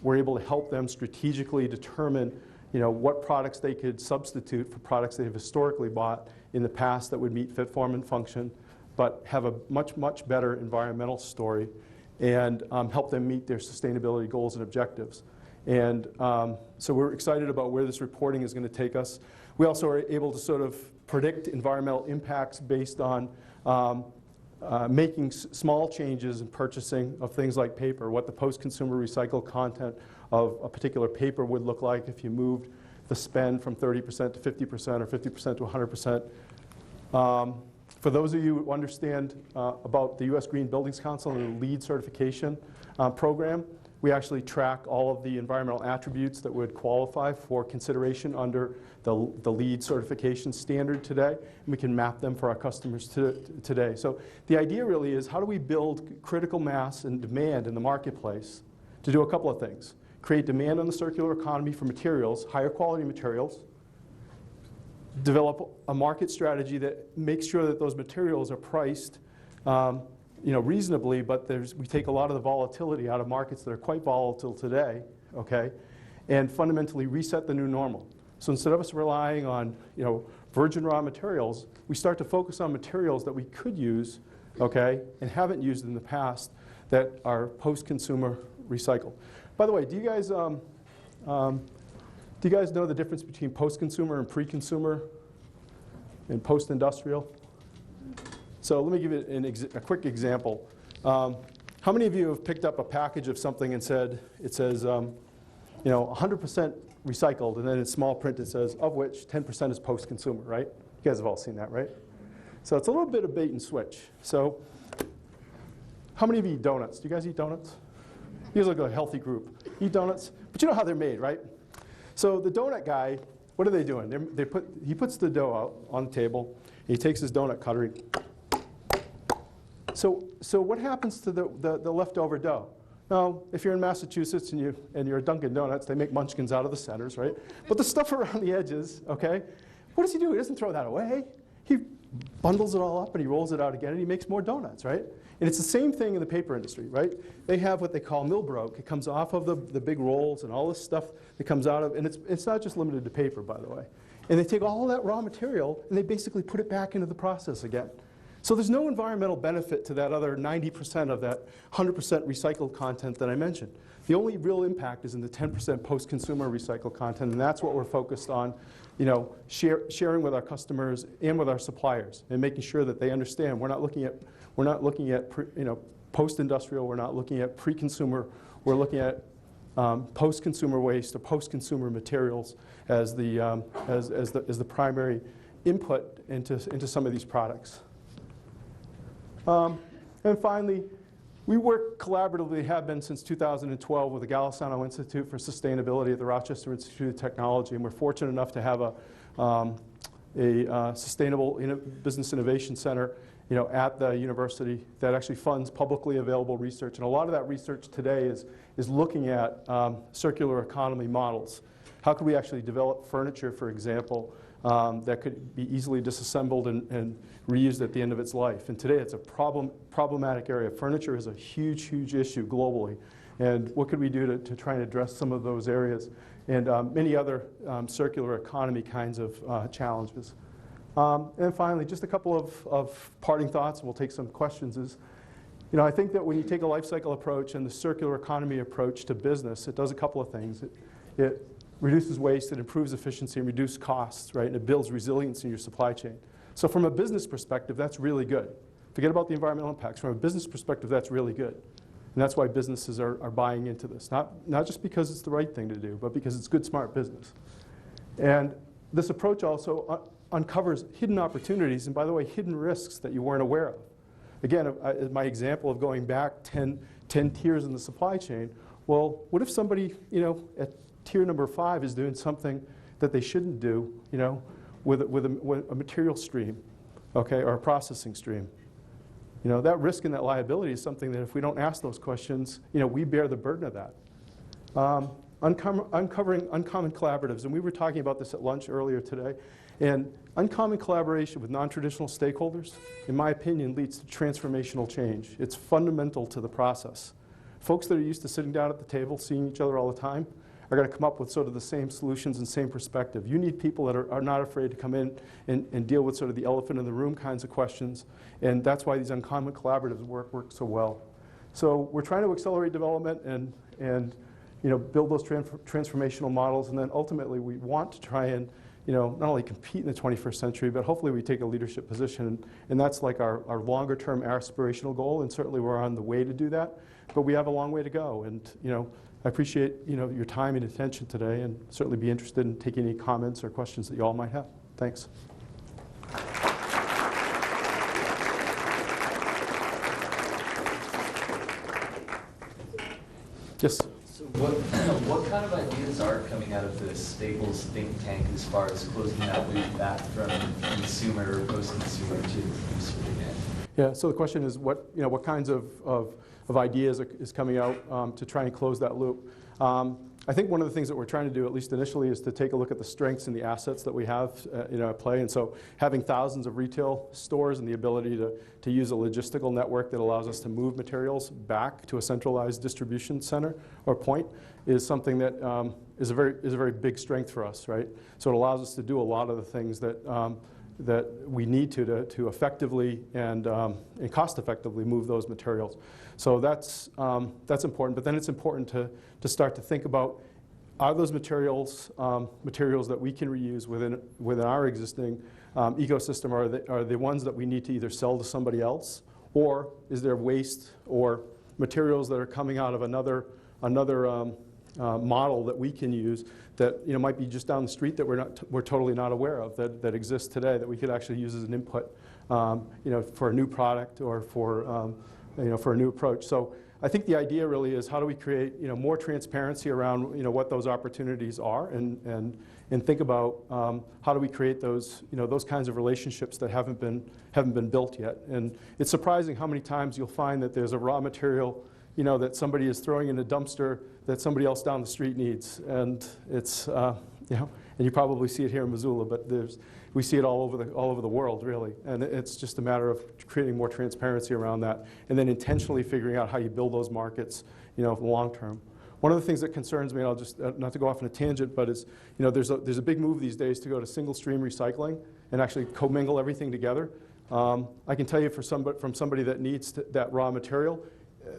We're able to help them strategically determine what products they could substitute for products they've historically bought in the past that would meet fit, form, and function, but have a much, much better environmental story, and help them meet their sustainability goals and objectives. And so we're excited about where this reporting is going to take us. We also are able to sort of predict environmental impacts based on making small changes in purchasing of things like paper, what the post-consumer recycled content of a particular paper would look like if you moved the spend from 30% to 50% or 50% to 100%. For those of you who understand about the U.S. Green Buildings Council and the LEED certification program, we actually track all of the environmental attributes that would qualify for consideration under the LEED certification standard today, and we can map them for our customers today. So the idea really is, how do we build critical mass and demand in the marketplace to do a couple of things? Create demand on the circular economy for materials, higher quality materials, develop a market strategy that makes sure that those materials are priced reasonably, but we take a lot of the volatility out of markets that are quite volatile today, okay? And fundamentally reset the new normal. So instead of us relying on virgin raw materials, we start to focus on materials that we could use okay, and haven't used in the past that are post-consumer recycled. By the way, do you guys know the difference between post-consumer and pre-consumer and post-industrial? So let me give you a quick example. How many of you have picked up a package of something and it says 100% recycled, and then in small print it says, of which 10% is post-consumer, right? You guys have all seen that, right? So it's a little bit of bait and switch. So how many of you eat donuts? Do you guys eat donuts? You guys look like a healthy group. Eat donuts? But you know how they're made, right? So the donut guy, what are they doing? He puts the dough out on the table, and he takes his donut cutter. So what happens to the leftover dough? Now, if you're in Massachusetts and you're at Dunkin' Donuts, they make munchkins out of the centers, right? But the stuff around the edges, okay? What does he do? He doesn't throw that away. He bundles it all up and he rolls it out again and he makes more donuts, right? And it's the same thing in the paper industry, right? They have what they call mill broke. It comes off of the big rolls and all this stuff that comes out of, and it's not just limited to paper, by the way. And they take all that raw material and they basically put it back into the process again. So there's no environmental benefit to that other 90% of that 100% recycled content that I mentioned. The only real impact is in the 10% post-consumer recycled content, and that's what we're focused on, sharing with our customers and with our suppliers, and making sure that they understand we're not looking at post-industrial, we're not looking at pre-consumer, we're looking at post-consumer waste or post-consumer materials as the primary input into some of these products. And finally, we work collaboratively, have been since 2012, with the Golisano Institute for Sustainability at the Rochester Institute of Technology, and we're fortunate enough to have a sustainable business innovation center at the university that actually funds publicly available research. And a lot of that research today is looking at circular economy models. How could we actually develop furniture, for example, that could be easily disassembled and reused at the end of its life? And today it's a problematic area. Furniture is a huge, huge issue globally. And what could we do to try and address some of those areas and many other circular economy kinds of challenges? And finally, just a couple of parting thoughts, and we'll take some questions, is I think that when you take a life cycle approach and the circular economy approach to business, it does a couple of things. It reduces waste, it improves efficiency, and reduces costs, right? And it builds resilience in your supply chain. So from a business perspective, that's really good. Forget about the environmental impacts. From a business perspective, that's really good. And that's why businesses are buying into this. Not just because it's the right thing to do, but because it's good, smart business. And this approach also uncovers hidden opportunities, and by the way, hidden risks that you weren't aware of. Again, my example of going back 10 tiers in the supply chain, well, what if somebody, at tier number 5 is doing something that they shouldn't do, with a material stream, okay, or a processing stream? That risk and that liability is something that if we don't ask those questions, we bear the burden of that. Uncovering uncommon collaboratives, and we were talking about this at lunch earlier today, and uncommon collaboration with non-traditional stakeholders, in my opinion, leads to transformational change. It's fundamental to the process. Folks that are used to sitting down at the table, seeing each other all the time, are going to come up with sort of the same solutions and same perspective. You need people that are not afraid to come in and deal with sort of the elephant in the room kinds of questions, and that's why these uncommon collaboratives work so well. So we're trying to accelerate development and build those transformational models, and then ultimately we want to try and not only compete in the 21st century, but hopefully we take a leadership position, and that's like our longer term aspirational goal, and certainly we're on the way to do that, but we have a long way to go. And I appreciate your time and attention today, and certainly be interested in taking any comments or questions that you all might have. Thanks. Yes. So what kind of ideas are coming out of the Staples think tank as far as closing that loop back from consumer, post-consumer to producer again? Yeah. So the question is, what kinds of ideas is coming out to try and close that loop? I think one of the things that we're trying to do, at least initially, is to take a look at the strengths and the assets that we have at play. And so having thousands of retail stores and the ability to use a logistical network that allows us to move materials back to a centralized distribution center or point is something that is a very big strength for us, right? So it allows us to do a lot of the things that that we need to effectively and cost effectively move those materials. So that's important. But then it's important to start to think about, are those materials materials that we can reuse within our existing ecosystem? Are they ones that we need to either sell to somebody else, or is there waste or materials that are coming out of another model that we can use that might be just down the street that we're totally not aware of, that exists today, that we could actually use as an input for a new product or for a new approach. So I think the idea really is, how do we create more transparency around what those opportunities are, and think about how do we create those those kinds of relationships that haven't been built yet. And it's surprising how many times you'll find that there's a raw material that somebody is throwing in a dumpster that somebody else down the street needs, and it's and you probably see it here in Missoula, but we see it all over the world, really. And it's just a matter of creating more transparency around that, and then intentionally figuring out how you build those markets, for the long term. One of the things that concerns me, and I'll just not to go off on a tangent, but is there's a big move these days to go to single stream recycling and actually commingle everything together. I can tell you from somebody that needs that raw material,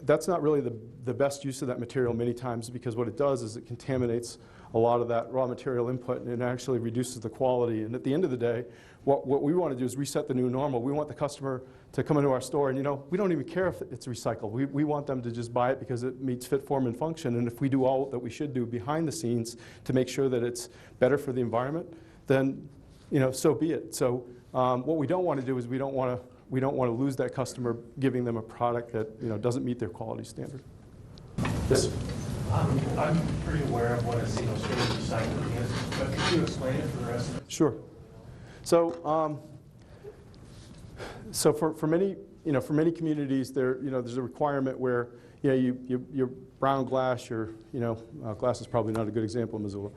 that's not really the best use of that material many times, because what it does is it contaminates a lot of that raw material input, and it actually reduces the quality. And at the end of the day, what we want to do is reset the new normal. We want the customer to come into our store, and we don't even care if it's recycled. We want them to just buy it because it meets fit, form, and function. And if we do all that we should do behind the scenes to make sure that it's better for the environment, then so be it. So what we don't want to do is we don't want to lose that customer, giving them a product that doesn't meet their quality standard. Yes. I'm pretty aware of what a single stream recycling is, but could you explain it for the rest of us? Sure. So, for many communities, there's a requirement where your brown glass, glass is probably not a good example in Missoula.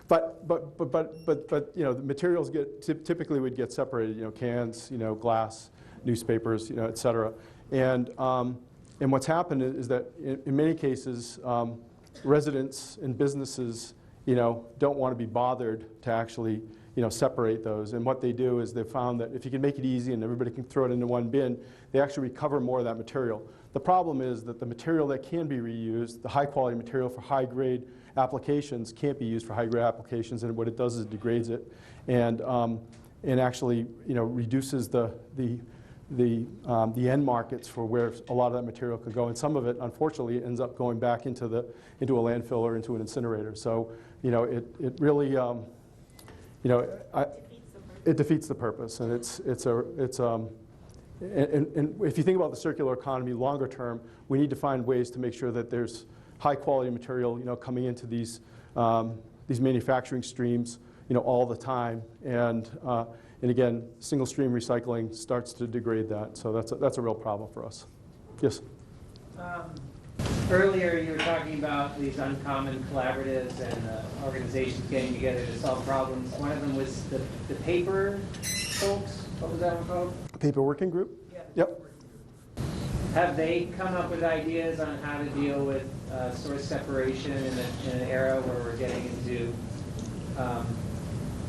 But the materials typically would get separated. Cans, glass, newspapers, et cetera. And what's happened is that in many cases, residents and businesses, don't want to be bothered to actually, separate those. And what they do is they've found that if you can make it easy and everybody can throw it into one bin, they actually recover more of that material. The problem is that the material that can be reused, the high quality material for high grade applications, can't be used for high grade applications, and what it does is it degrades it, and actually, reduces the end markets for where a lot of that material could go, and some of it, unfortunately, ends up going back into a landfill or into an incinerator. So, it really, it defeats the purpose, and and if you think about the circular economy longer term, we need to find ways to make sure that there's high quality material, coming into these manufacturing streams, all the time, and again, single stream recycling starts to degrade that, so that's a real problem for us. Yes. Earlier, you were talking about these uncommon collaboratives and organizations getting together to solve problems. One of them was the paper folks. What was that one called? Paper Working Group? Yeah. Yep. Have they come up with ideas on how to deal with source separation in an era where we're getting into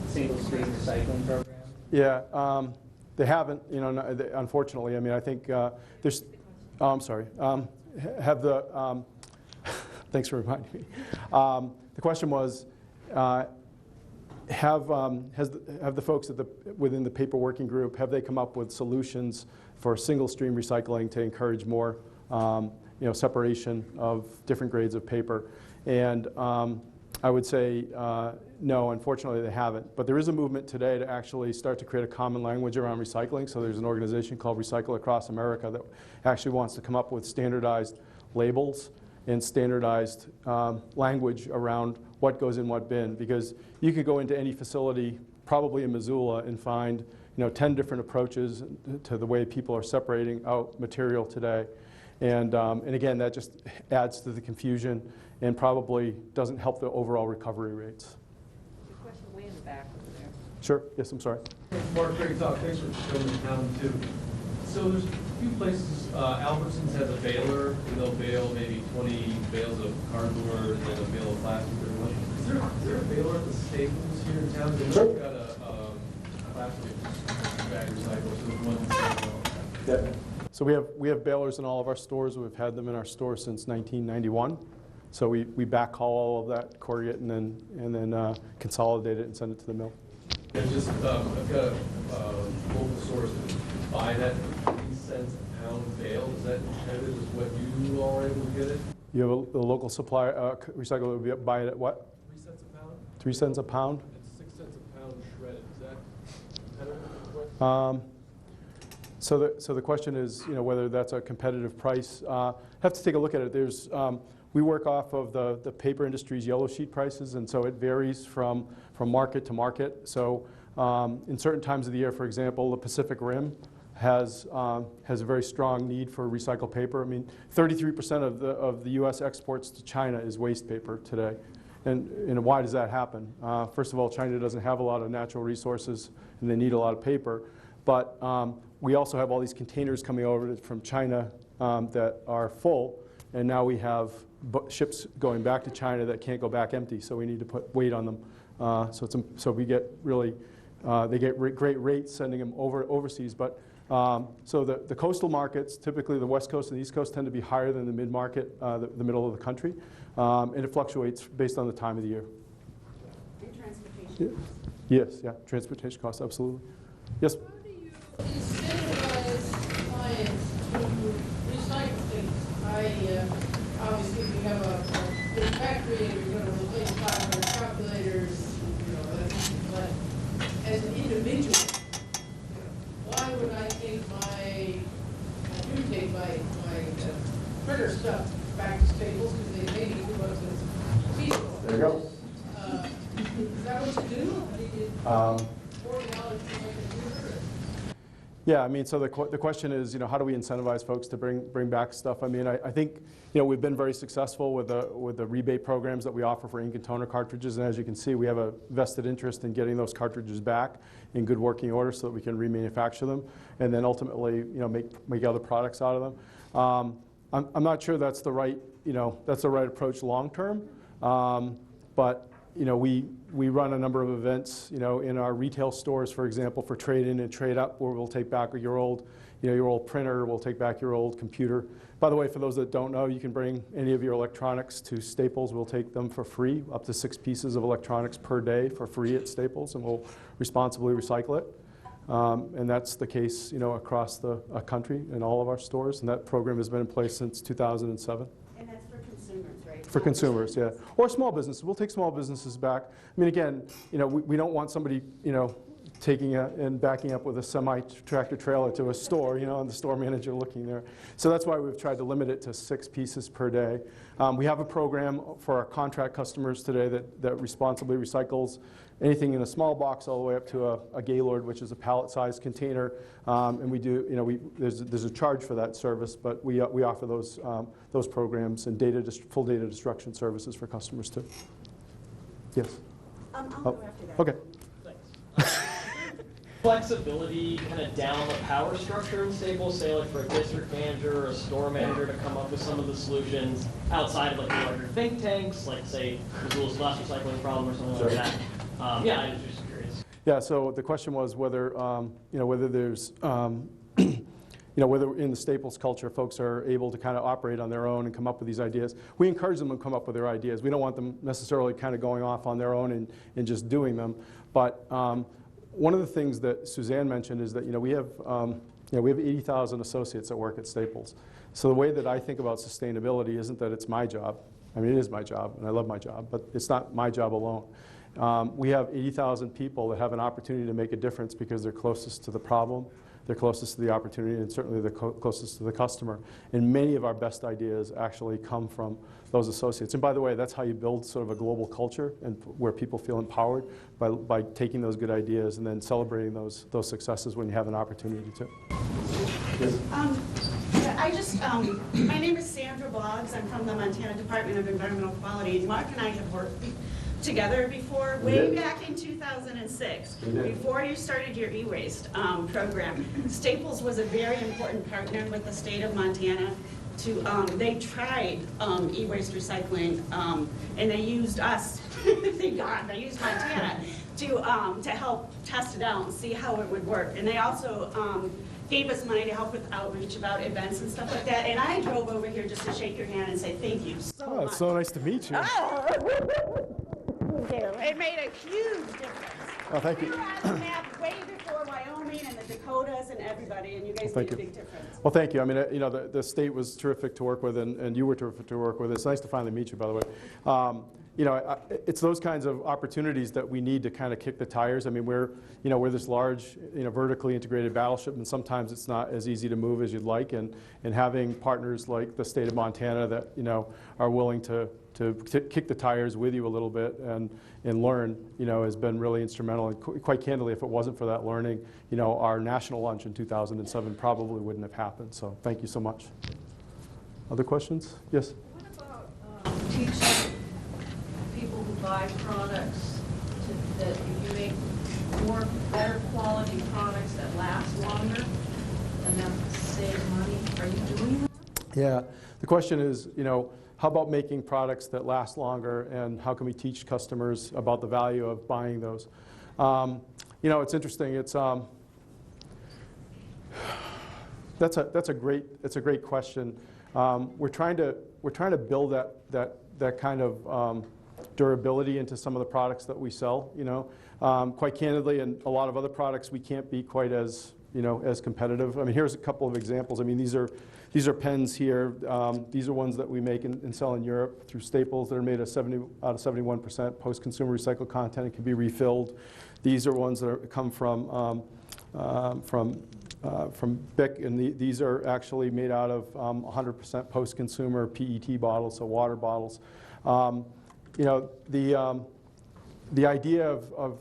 single stream recycling programs? Yeah, they haven't, unfortunately. I mean, I think there's, oh, I'm sorry. Thanks for reminding me. The question was, have the folks within the paper working group, have they come up with solutions for single stream recycling to encourage more separation of different grades of paper? And I would say no, unfortunately they haven't. But there is a movement today to actually start to create a common language around recycling. So there's an organization called Recycle Across America that actually wants to come up with standardized labels and standardized language around what goes in what bin. Because you could go into any facility, probably in Missoula, and find 10 different approaches to the way people are separating out material today. And again, that just adds to the confusion and probably doesn't help the overall recovery rates. Your question way in the back over there. Sure. Yes, I'm sorry. Mark, great talk. Thanks for showing the town too. So there's a few places, Albertsons has a baler, and they'll bale maybe 20 bales of cardboard and then a bale of plastic or what. Is there a baler at the Staples here in town? They Sure. got Yeah. So we have balers in all of our stores. We've had them in our stores since 1991. So we backhaul all of that corrugate and then consolidate it and send it to the mill. And just, I've got a local source that buy that 3 cents a pound bale. Is that intended as what you all are able to get it? You have a local supplier, recycler would buy it at what? 3 cents a pound? 3 cents a pound? It's 6 cents a pound shredded. Is that kind of what? So the question is, whether that's a competitive price. Have to take a look at it. There's we work off of the paper industry's yellow sheet prices, and so it varies from market to market. So in certain times of the year, for example, the Pacific Rim has a very strong need for recycled paper. I mean, 33% of the U.S. exports to China is waste paper today. And why does that happen? First of all, China doesn't have a lot of natural resources, and they need a lot of paper. But we also have all these containers coming over from China that are full, and now we have ships going back to China that can't go back empty, so we need to put weight on them. So we get really, they get great rates sending them overseas. But so the coastal markets, typically the West Coast and the East Coast, tend to be higher than the mid-market, the middle of the country, and it fluctuates based on the time of the year. And transportation. Yes, yeah, transportation costs, absolutely. Yes. Incentivize clients to recycle things. Obviously, if you have a big factory and you're going to replace 500 calculators, but as an individual, why would I take I do take my printer stuff back to Staples because they pay me too much as feasible. There you go. Is that what you do? $40 for like a computer? Yeah, I mean, so the question is, how do we incentivize folks to bring back stuff? I mean, I think, we've been very successful with the rebate programs that we offer for ink and toner cartridges, and as you can see, we have a vested interest in getting those cartridges back in good working order so that we can remanufacture them, and then ultimately, make other products out of them. I'm not sure that's the right, that's the right approach long term, but we run a number of events, in our retail stores, for example, for trade-in and trade-up, where we'll take back your old printer, we'll take back your old computer. By the way, for those that don't know, you can bring any of your electronics to Staples. We'll take them for free, up to 6 pieces of electronics per day for free at Staples, and we'll responsibly recycle it. And that's the case, across the country in all of our stores, and that program has been in place since 2007. And that's for consumers, right? For consumers, yeah. Or small businesses. We'll take small businesses back. I mean, again, we don't want somebody, taking and backing up with a semi-tractor trailer to a store, and the store manager looking there. So that's why we've tried to limit it to 6 pieces per day. We have a program for our contract customers today that responsibly recycles anything in a small box all the way up to a Gaylord, which is a pallet-sized container. And we do, there's a charge for that service, but we offer those programs and full data destruction services for customers too. Yes. I'll go after that. Okay. Flexibility kind of down the power structure in Staples, say like for a district manager or a store manager to come up with some of the solutions outside of like the larger think tanks, like say Missoula's glass recycling problem or something like that. Yeah, I was just curious. Yeah, so the question was whether, whether there's, whether in the Staples culture folks are able to kind of operate on their own and come up with these ideas. We encourage them to come up with their ideas. We don't want them necessarily kind of going off on their own and just doing them. But one of the things that Suzanne mentioned is that we have 80,000 associates that work at Staples. So the way that I think about sustainability isn't that it's my job. I mean, it is my job, and I love my job, but it's not my job alone. We have 80,000 people that have an opportunity to make a difference because they're closest to the problem, they're closest to the opportunity, and certainly they're closest to the customer. And many of our best ideas actually come from those associates. And by the way, that's how you build sort of a global culture and where people feel empowered by taking those good ideas and then celebrating those successes when you have an opportunity to. Yes. My name is Sandra Boggs. I'm from the Montana Department of Environmental Quality. Mark and I have worked together before, way back in 2006, before you started your e-waste program. Staples was a very important partner with the state of Montana. They tried e-waste recycling, and they used us. Thank God, they used Montana. to help test it out and see how it would work. And they also gave us money to help with outreach about events and stuff like that. And I drove over here just to shake your hand and say thank you so much. It's so nice to meet you. Oh. It made a huge difference. Oh, thank you. We were on the map way before Wyoming and the Dakotas and everybody, and you guys Thank made a you. big difference. Well, thank you. I mean, you know, the state was terrific to work with, and you were terrific to work with. It's nice to finally meet you, by the way. You know, it's those kinds of opportunities that we need to kind of kick the tires. I mean, we're this large, vertically integrated battleship, and sometimes it's not as easy to move as you'd like. And having partners like the state of Montana that are willing to kick the tires with you a little bit and learn, has been really instrumental. And quite candidly, if it wasn't for that learning, our national lunch in 2007 probably wouldn't have happened. So thank you so much. Other questions? Yes? What about teaching people who buy products that if you make better quality products that last longer and then save money? Are you doing that? Yeah. The question is, how about making products that last longer, and how can we teach customers about the value of buying those? It's interesting. It's that's a great question. We're trying to build that kind of durability into some of the products that we sell. Quite candidly, and a lot of other products we can't be quite as as competitive. I mean, here's a couple of examples. I mean, these are pens here. These are ones that we make and sell in Europe through Staples that are made out of 71% post-consumer recycled content and can be refilled. These are ones that come from BIC, and these are actually made out of 100% post-consumer PET bottles, so water bottles. The idea of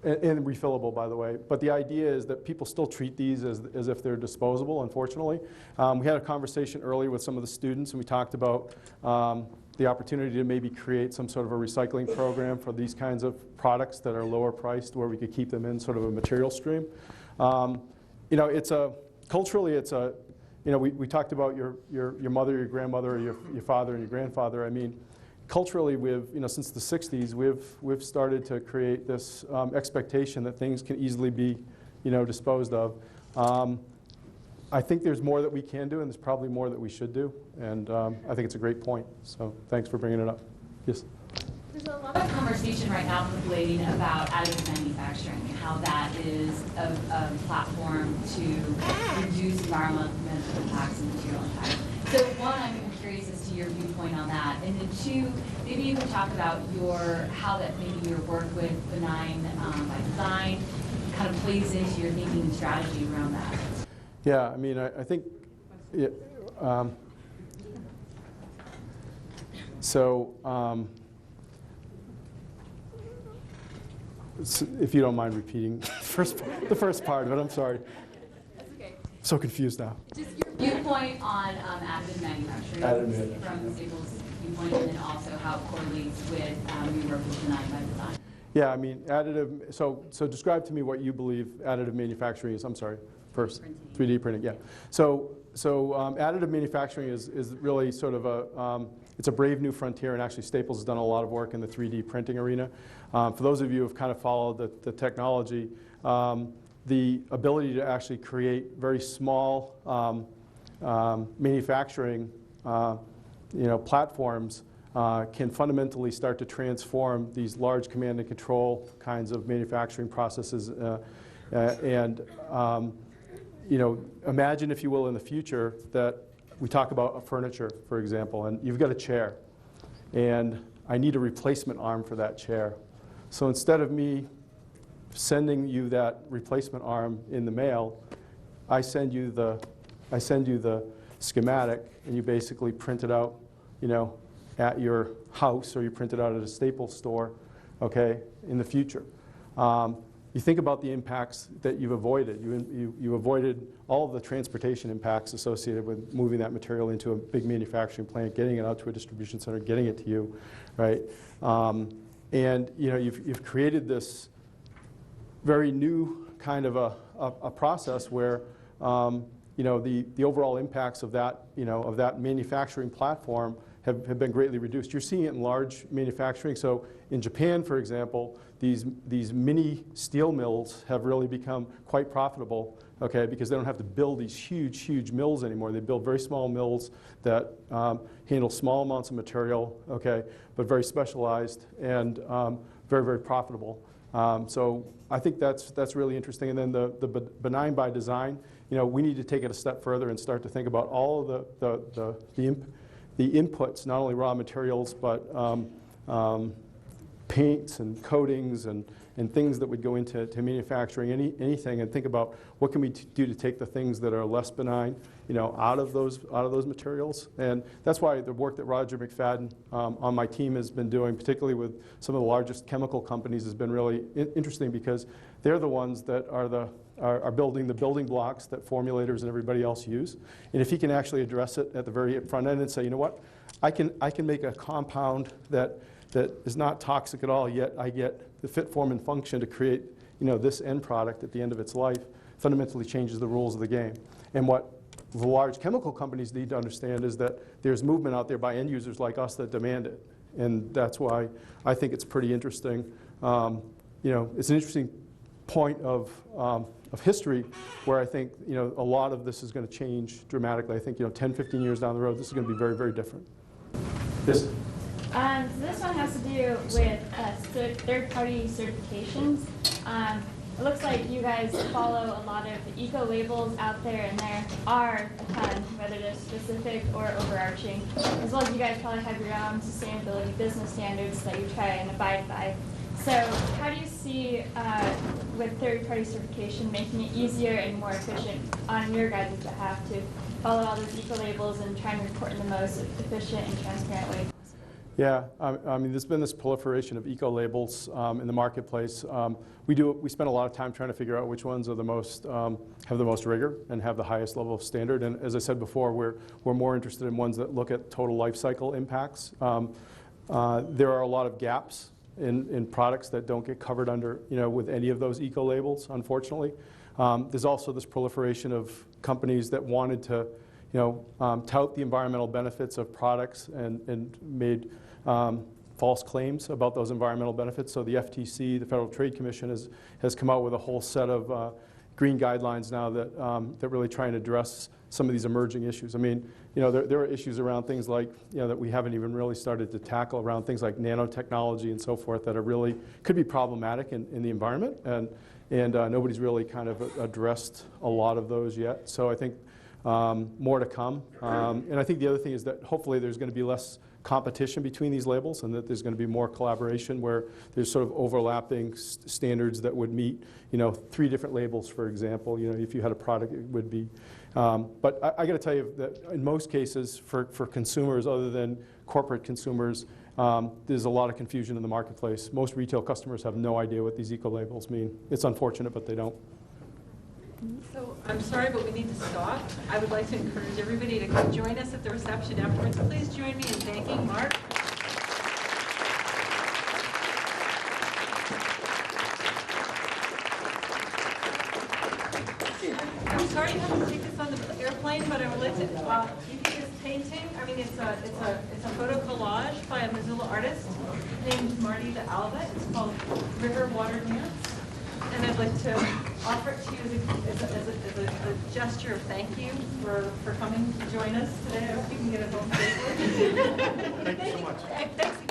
and refillable, by the way, but the idea is that people still treat these as if they're disposable, unfortunately. We had a conversation earlier with some of the students, and we talked about the opportunity to maybe create some sort of a recycling program for these kinds of products that are lower priced, where we could keep them in sort of a material stream. Culturally, we talked about your mother, your grandmother, your father, and your grandfather. I mean, culturally, since the 60s, we've started to create this expectation that things can easily be, disposed of. I think there's more that we can do, and there's probably more that we should do. And I think it's a great point. So thanks for bringing it up. Yes. There's a lot of conversation right now percolating about additive manufacturing and how that is a platform to reduce environmental impacts and material impacts. So one, I'm curious as to your viewpoint on that, and then two, maybe you can talk about how that maybe your work with Benign by Design kind of plays into your thinking and strategy around that. Yeah, I mean, I think. Yeah, if you don't mind repeating the first part of it, I'm sorry. That's okay. So confused now. Just your viewpoint on additive manufacturing from the Staples viewpoint, and then also how it correlates with your work with Benign by Design. Yeah, I mean, additive. So describe to me what you believe additive manufacturing is. I'm sorry. First, 3D printing. Yeah. So additive manufacturing is really sort of it's a brave new frontier, and actually Staples has done a lot of work in the 3D printing arena. For those of you who have kind of followed the technology, the ability to actually create very small manufacturing platforms can fundamentally start to transform these large command and control kinds of manufacturing processes. Imagine, if you will, in the future that we talk about a furniture, for example, and you've got a chair, and I need a replacement arm for that chair. So instead of me sending you that replacement arm in the mail, I send you the schematic, and you basically print it out, at your house, or you print it out at a Staples store, okay, in the future. You think about the impacts that you've avoided. You avoided all of the transportation impacts associated with moving that material into a big manufacturing plant, getting it out to a distribution center, getting it to you, right? And you've created this very new kind of a process where the overall impacts of that of that manufacturing platform have been greatly reduced. You're seeing it in large manufacturing. So in Japan, for example, these mini steel mills have really become quite profitable, okay, because they don't have to build these huge mills anymore. They build very small mills that handle small amounts of material, okay, but very specialized and very profitable. So I think that's really interesting. And then the benign by design, we need to take it a step further and start to think about all of the inputs, not only raw materials, but paints and coatings and things that would go into manufacturing anything, and think about what can we do to take the things that are less benign, out of those materials. And that's why the work that Roger McFadden on my team has been doing, particularly with some of the largest chemical companies, has been really interesting, because they're the ones that are building the building blocks that formulators and everybody else use. And if he can actually address it at the very front end and say, you know what, I can make a compound that is not toxic at all, yet I get the fit, form, and function to create this end product at the end of its life, fundamentally changes the rules of the game. And what the large chemical companies need to understand is that there's movement out there by end users like us that demand it. And that's why I think it's pretty interesting. It's an interesting point of history where I think a lot of this is going to change dramatically. I think 10, 15 years down the road, this is going to be very different. Yes? So this one has to do with third-party certifications. It looks like you guys follow a lot of the eco labels out there, and there are a ton, whether they're specific or overarching, as well as you guys probably have your own sustainability business standards that you try and abide by. So how do you see with third-party certification making it easier and more efficient on your guys' behalf to follow all those eco labels and try and report in the most efficient and transparent way? Yeah, I mean, there's been this proliferation of eco labels in the marketplace. We spend a lot of time trying to figure out which ones are the most have the most rigor and have the highest level of standard. And as I said before, we're more interested in ones that look at total life cycle impacts. There are a lot of gaps in products that don't get covered under with any of those eco labels, unfortunately. There's also this proliferation of companies that wanted to tout the environmental benefits of products and made false claims about those environmental benefits. So the FTC, the Federal Trade Commission, has come out with a whole set of green guidelines now that really try and address some of these emerging issues. I mean, there are issues around things like, that we haven't even really started to tackle, around things like nanotechnology and so forth, that are really could be problematic in the environment, and nobody's really kind of addressed a lot of those yet. So I think more to come. And I think the other thing is that hopefully there's going to be less competition between these labels, and that there's going to be more collaboration where there's sort of overlapping standards that would meet, 3 different labels, for example. If you had a product, it would be. But I got to tell you that in most cases, for consumers other than corporate consumers, there's a lot of confusion in the marketplace. Most retail customers have no idea what these eco labels mean. It's unfortunate, but they don't. So I'm sorry, but we need to stop. I would like to encourage everybody to come join us at the reception afterwards. Please join me in thanking Mark. I'm sorry you have to take this on the airplane, but I would like to. You see this painting? I mean, it's a photo collage by a Missoula artist named Marty the Alba. It's called River Water Dance. And I'd like to offer it to you as a gesture of thank you for coming to join us today. I hope you can get it home safely. Thank you so much. Thanks